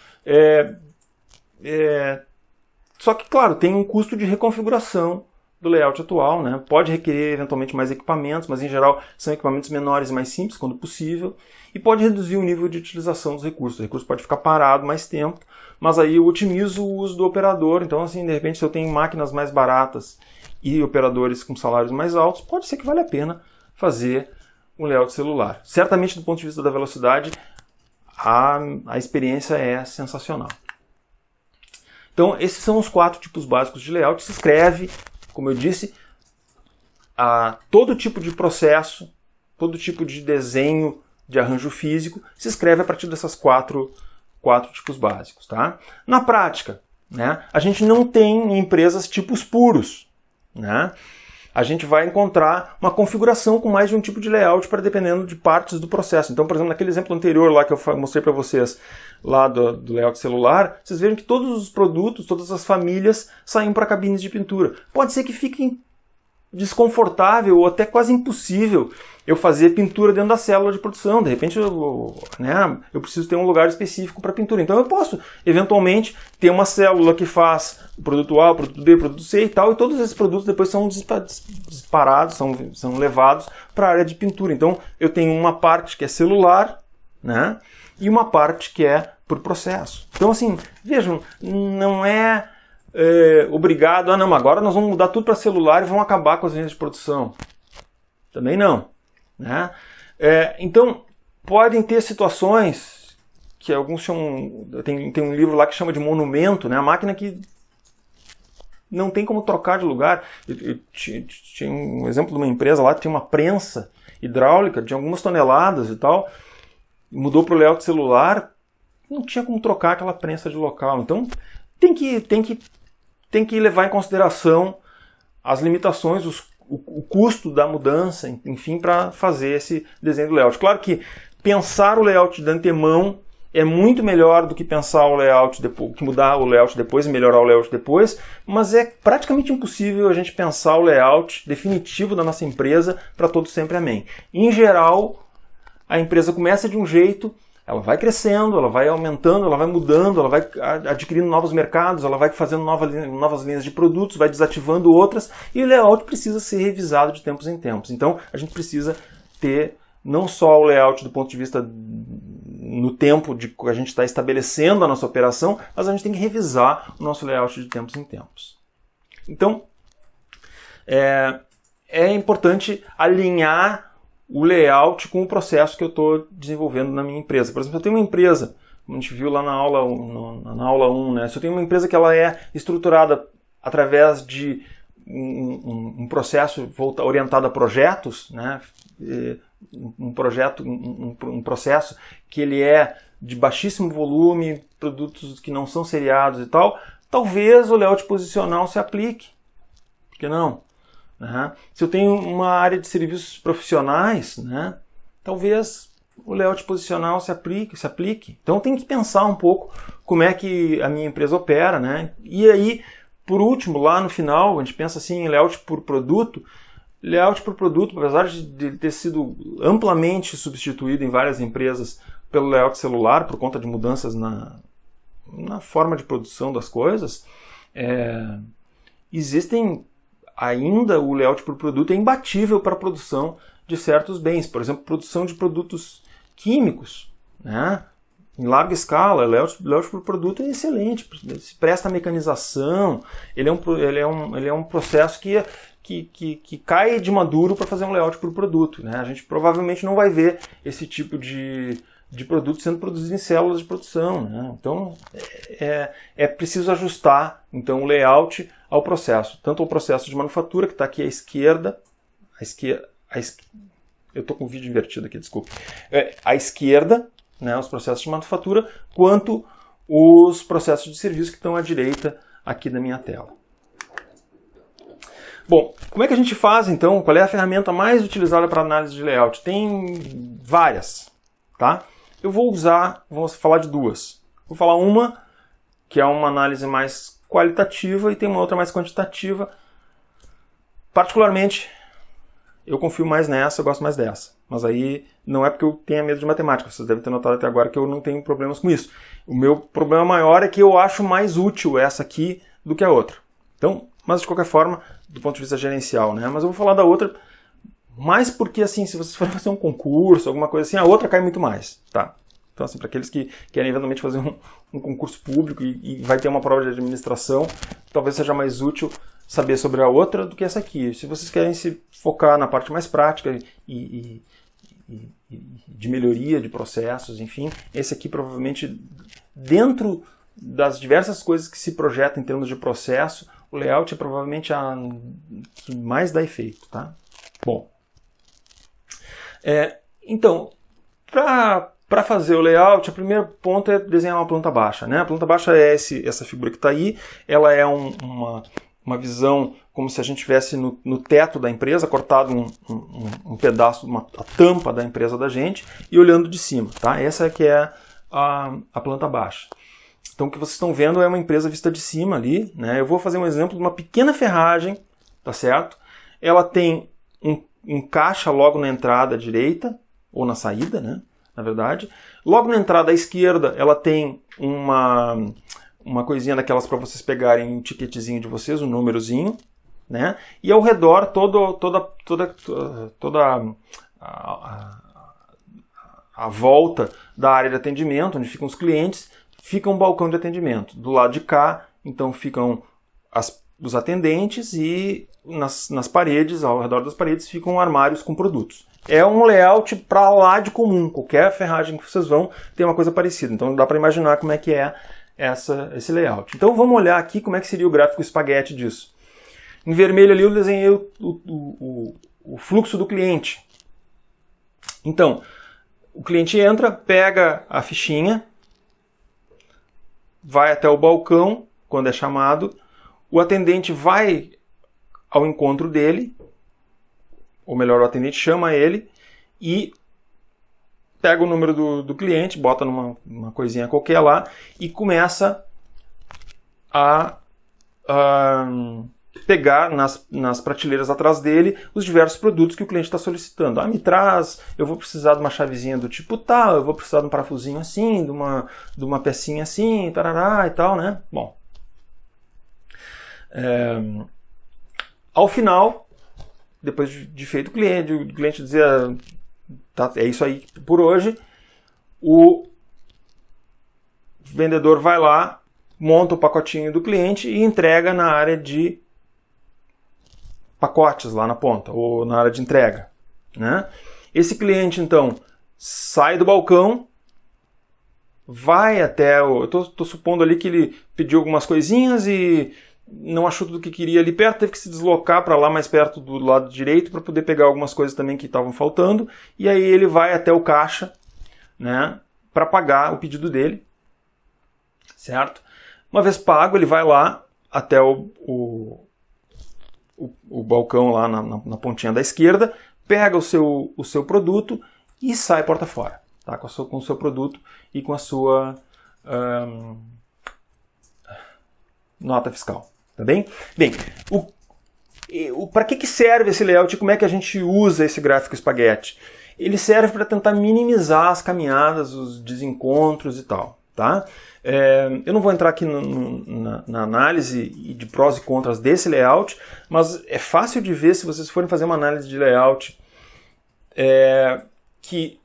Só que, claro, tem um custo de reconfiguração do layout atual, né? Pode requerer eventualmente mais equipamentos, mas em geral são equipamentos menores e mais simples, quando possível, e pode reduzir o nível de utilização dos recursos. O recurso pode ficar parado mais tempo, mas aí eu otimizo o uso do operador. Então, assim, de repente, se eu tenho máquinas mais baratas e operadores com salários mais altos, pode ser que vale a pena fazer um layout celular. Certamente, do ponto de vista da velocidade, a experiência é sensacional. Então, esses são os 4 tipos básicos de layout. Se escreve, como eu disse, todo tipo de processo, todo tipo de desenho de arranjo físico, se escreve a partir dessas 4 tipos básicos. Tá? Na prática, né, a gente não tem em empresas tipos puros. Né? A gente vai encontrar uma configuração com mais de um tipo de layout para dependendo de partes do processo. Então, por exemplo, naquele exemplo anterior lá que eu mostrei para vocês, lá do layout celular, vocês viram que todos os produtos, todas as famílias saem para cabines de pintura. Pode ser que fique desconfortável ou até quase impossível eu fazer pintura dentro da célula de produção. De repente eu preciso ter um lugar específico para pintura. Então eu posso, eventualmente, ter uma célula que faz o produto A, o produto B, o produto C e tal, e todos esses produtos depois são disparados, são levados para a área de pintura. Então eu tenho uma parte que é celular, né, e uma parte que é por processo. Então, assim, vejam, não é obrigado, não, agora nós vamos mudar tudo para celular e vamos acabar com as linhas de produção. Também não. Né? Então, podem ter situações que alguns chamam, tem um livro lá que chama de monumento, né? A máquina que não tem como trocar de lugar. Eu tinha um exemplo de uma empresa lá que tinha uma prensa hidráulica de algumas toneladas e tal, mudou para o layout celular, não tinha como trocar aquela prensa de local. Então, tem que levar em consideração as limitações, o custo da mudança, enfim, para fazer esse desenho do layout. Claro que pensar o layout de antemão é muito melhor do que pensar o layout depois, que mudar o layout depois e melhorar o layout depois, mas é praticamente impossível a gente pensar o layout definitivo da nossa empresa para todo sempre, amém. Em geral, a empresa começa de um jeito, ela vai crescendo, ela vai aumentando, ela vai mudando, ela vai adquirindo novos mercados, ela vai fazendo novas linhas de produtos, vai desativando outras, e o layout precisa ser revisado de tempos em tempos. Então, a gente precisa ter não só o layout do ponto de vista no tempo de que a gente está estabelecendo a nossa operação, mas a gente tem que revisar o nosso layout de tempos em tempos. Então, é importante alinhar o layout com o processo que eu estou desenvolvendo na minha empresa. Por exemplo, eu tenho uma empresa, como a gente viu lá na aula 1, né? Se eu tenho uma empresa que ela é estruturada através de um processo orientado a projetos, né? Um processo que ele é de baixíssimo volume, produtos que não são seriados e tal, talvez o layout posicional se aplique. Por que não? Se eu tenho uma área de serviços profissionais, né, talvez o layout posicional se aplique. Então tem que pensar um pouco como é que a minha empresa opera. Né? E aí, por último, lá no final, a gente pensa assim em layout por produto. Layout por produto, apesar de ter sido amplamente substituído em várias empresas pelo layout celular, por conta de mudanças na forma de produção das coisas, existem ainda o layout por produto é imbatível para a produção de certos bens. Por exemplo, produção de produtos químicos, né? Em larga escala, o layout por produto é excelente, se presta a mecanização, ele é um processo que cai de maduro para fazer um layout por produto. Né? A gente provavelmente não vai ver esse tipo de produto sendo produzido em células de produção. Né? Então, é preciso ajustar então, o layout ao processo. Tanto ao processo de manufatura, que está aqui à esquerda. Eu estou com o vídeo invertido aqui, desculpe. À esquerda, né, os processos de manufatura, quanto os processos de serviço que estão à direita aqui da minha tela. Bom, como é que a gente faz então? Qual é a ferramenta mais utilizada para análise de layout? Tem várias, tá? eu vamos falar de duas. Vou falar uma, que é uma análise mais qualitativa, e tem uma outra mais quantitativa. Particularmente, eu confio mais nessa, eu gosto mais dessa. Mas aí não é porque eu tenha medo de matemática, vocês devem ter notado até agora que eu não tenho problemas com isso. O meu problema maior é que eu acho mais útil essa aqui do que a outra. Então, mas de qualquer forma, do ponto de vista gerencial, né? Mas eu vou falar da outra mais porque, assim, se vocês forem fazer um concurso, alguma coisa assim, a outra cai muito mais, tá? Então, assim, para aqueles que querem eventualmente fazer um concurso público e vai ter uma prova de administração, talvez seja mais útil saber sobre a outra do que essa aqui. Se vocês querem se focar na parte mais prática e de melhoria de processos, enfim, esse aqui provavelmente, dentro das diversas coisas que se projetam em termos de processo, o layout é provavelmente a que mais dá efeito, tá? Bom, então, para fazer o layout, o primeiro ponto é desenhar uma planta baixa, né? A planta baixa é essa figura que está aí, ela é uma visão como se a gente tivesse no teto da empresa, cortado um pedaço, a tampa da empresa da gente, e olhando de cima, tá? Essa que é a planta baixa. Então o que vocês estão vendo é uma empresa vista de cima ali, né? Eu vou fazer um exemplo de uma pequena ferragem, tá certo? Ela tem um caixa logo na entrada direita, ou na saída, né? Na verdade. Logo na entrada à esquerda, ela tem uma coisinha daquelas para vocês pegarem um ticketzinho de vocês, um númerozinho, né? E ao redor toda a volta da área de atendimento, onde ficam os clientes, fica um balcão de atendimento. Do lado de cá, então, ficam os atendentes e nas paredes, ao redor das paredes, ficam armários com produtos. É um layout para lá de comum. Qualquer ferragem que vocês vão tem uma coisa parecida. Então dá para imaginar como é que é esse layout. Então vamos olhar aqui como é que seria o gráfico espaguete disso. Em vermelho ali eu desenhei o fluxo do cliente. Então, o cliente entra, pega a fichinha, vai até o balcão, quando é chamado, o atendente vai ao encontro dele, ou melhor, o atendente chama ele e pega o número do cliente, bota numa coisinha qualquer lá e começa a pegar nas prateleiras atrás dele os diversos produtos que o cliente está solicitando. Me traz, eu vou precisar de uma chavezinha do tipo tal, eu vou precisar de um parafusinho assim, de uma pecinha assim, tarará e tal, né? Bom. Ao final, depois de feito o cliente dizer tá, é isso aí por hoje, o vendedor vai lá, monta o pacotinho do cliente e entrega na área de pacotes lá na ponta, ou na área de entrega, né? Esse cliente, então, sai do balcão, vai até eu tô supondo ali que ele pediu algumas coisinhas e não achou tudo o que queria ali perto, teve que se deslocar para lá mais perto do lado direito para poder pegar algumas coisas também que estavam faltando, e aí ele vai até o caixa, né, para pagar o pedido dele, certo? Uma vez pago, ele vai lá até o balcão lá na pontinha da esquerda, pega o seu produto e sai porta fora, tá? Com o seu produto e com a sua nota fiscal. Tá bem? Bem, para que serve esse layout e como é que a gente usa esse gráfico espaguete? Ele serve para tentar minimizar as caminhadas, os desencontros e tal. Tá? Eu não vou entrar aqui na análise de prós e contras desse layout, mas é fácil de ver se vocês forem fazer uma análise de layout que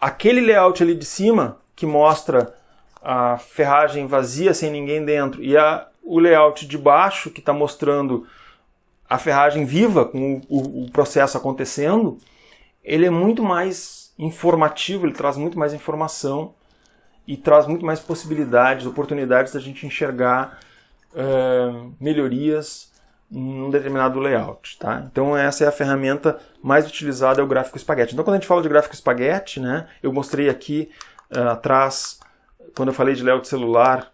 aquele layout ali de cima, que mostra a ferragem vazia sem ninguém dentro, e o layout de baixo, que está mostrando a ferragem viva, com o processo acontecendo, ele é muito mais informativo, ele traz muito mais informação e traz muito mais possibilidades, oportunidades da gente enxergar melhorias num determinado layout. Tá? Então essa é a ferramenta mais utilizada, é o gráfico espaguete. Então quando a gente fala de gráfico espaguete, né, eu mostrei aqui atrás, quando eu falei de layout celular,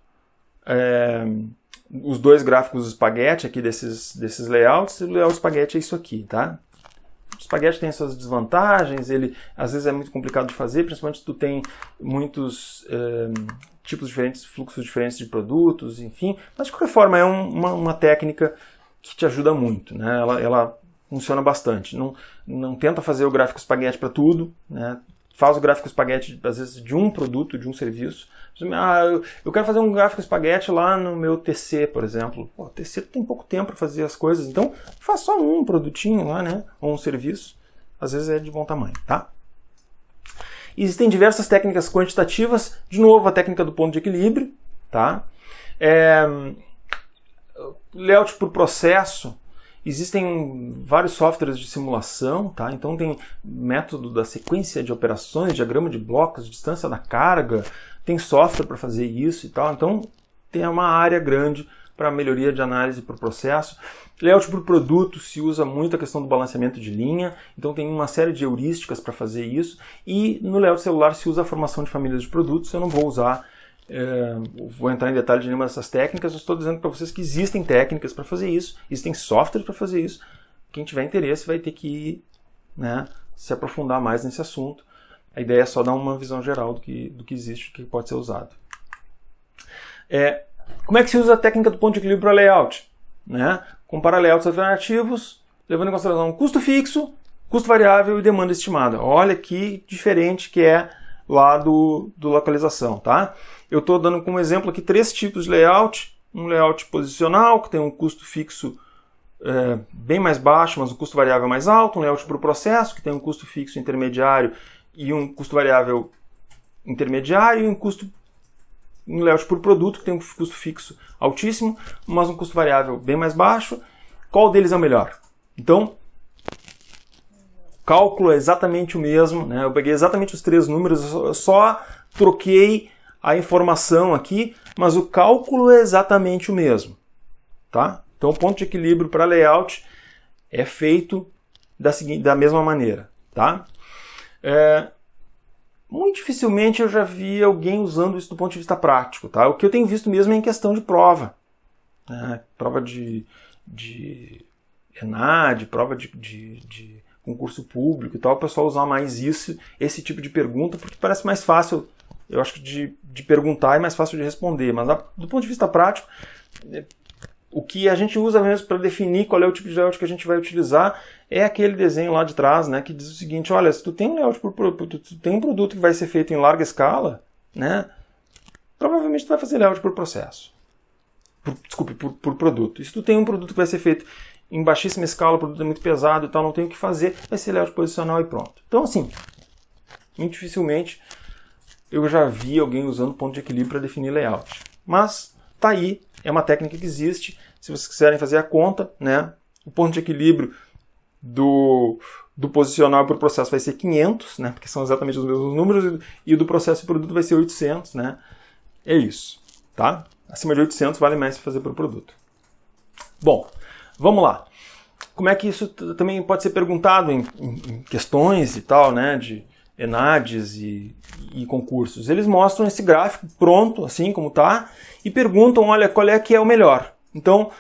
os dois gráficos espaguete aqui desses layouts, e o layout espaguete é isso aqui, tá? espaguete tem suas desvantagens, ele às vezes é muito complicado de fazer, principalmente se tu tem muitos tipos diferentes, fluxos diferentes de produtos, enfim. Mas de qualquer forma é uma técnica que te ajuda muito, né? Ela funciona bastante. Não tenta fazer o gráfico espaguete para tudo, né? Faz o gráfico espaguete, às vezes, de um produto, de um serviço. Eu quero fazer um gráfico espaguete lá no meu TC, por exemplo. Pô, TC tem pouco tempo para fazer as coisas, então faz só um produtinho lá, né? Ou um serviço. Às vezes é de bom tamanho, tá? Existem diversas técnicas quantitativas. De novo, a técnica do ponto de equilíbrio, tá? Layout por processo. Existem vários softwares de simulação, tá? Então tem método da sequência de operações, diagrama de blocos, distância da carga, tem software para fazer isso e tal. Então tem uma área grande para melhoria de análise por processo. Layout por produto se usa muito a questão do balanceamento de linha, então tem uma série de heurísticas para fazer isso. E no layout celular se usa a formação de famílias de produtos. Eu não vou usar vou entrar em detalhe de nenhuma dessas técnicas, eu estou dizendo para vocês que existem técnicas para fazer isso, existem softwares para fazer isso. Quem tiver interesse vai ter que se aprofundar mais nesse assunto. A ideia é só dar uma visão geral do que existe, do que pode ser usado. Como é que se usa a técnica do ponto de equilíbrio para layout? Comparar layouts alternativos, levando em consideração custo fixo, custo variável e demanda estimada. Olha que diferente que é lá do localização, tá? Eu estou dando como exemplo aqui 3 tipos de layout. Um layout posicional, que tem um custo fixo bem mais baixo, mas o custo variável mais alto. Um layout para o processo, que tem um custo fixo intermediário e um custo variável intermediário. E um layout por produto, que tem um custo fixo altíssimo, mas um custo variável bem mais baixo. Qual deles é o melhor? Então, o cálculo é exatamente o mesmo, né? Eu peguei exatamente os 3 números, eu só troquei a informação aqui, mas o cálculo é exatamente o mesmo, tá? Então o ponto de equilíbrio para layout é feito da mesma maneira, tá? Muito dificilmente eu já vi alguém usando isso do ponto de vista prático, tá? O que eu tenho visto mesmo é em questão de prova, né? Prova de ENAD, prova de concurso público e tal, o pessoal usar mais esse tipo de pergunta, porque parece mais fácil, eu acho que de perguntar é mais fácil de responder, mas do ponto de vista prático, o que a gente usa mesmo para definir qual é o tipo de layout que a gente vai utilizar é aquele desenho lá de trás, né, que diz o seguinte: olha, se tu tem um layout tu tem um produto que vai ser feito em larga escala, né, provavelmente tu vai fazer layout por processo. Por produto. E se tu tem um produto que vai ser feito em baixíssima escala, o produto é muito pesado e tal, não tem o que fazer, vai ser layout posicional e pronto. Então, assim, muito dificilmente eu já vi alguém usando ponto de equilíbrio para definir layout. Mas tá aí, é uma técnica que existe. Se vocês quiserem fazer a conta, né, o ponto de equilíbrio do posicional por processo vai ser 500, né, porque são exatamente os mesmos números, e o do processo e produto vai ser 800, né? É isso, tá? Acima de 800 vale mais fazer por produto. Bom, vamos lá. Como é que isso também pode ser perguntado em questões e tal, né, de ENADs e concursos? Eles mostram esse gráfico pronto, assim como está, e perguntam, olha, qual é que é o melhor. Então,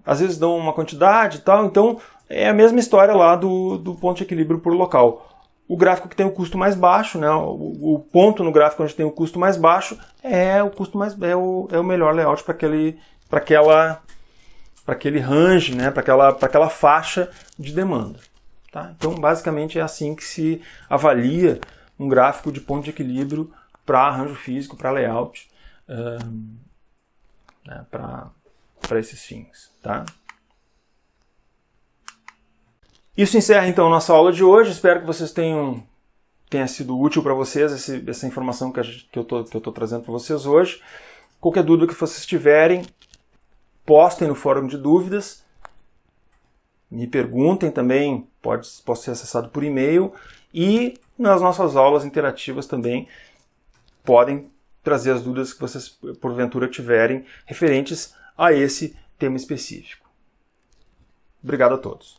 às vezes dão uma quantidade e tal, então é a mesma história lá do ponto de equilíbrio por local. O gráfico que tem o custo mais baixo, né, o ponto no gráfico onde tem o custo mais baixo é o melhor layout para aquele range, né, para aquela faixa de demanda. Tá? Então, basicamente, é assim que se avalia um gráfico de ponto de equilíbrio para arranjo físico, para layout, né, para esses fins. Tá? Isso encerra, então, a nossa aula de hoje. Espero que vocês tenha sido útil para vocês essa informação que eu estou trazendo para vocês hoje. Qualquer dúvida que vocês tiverem, postem no fórum de dúvidas. Me perguntem também, posso ser acessado por e-mail. E nas nossas aulas interativas também podem trazer as dúvidas que vocês, porventura, tiverem referentes a esse tema específico. Obrigado a todos.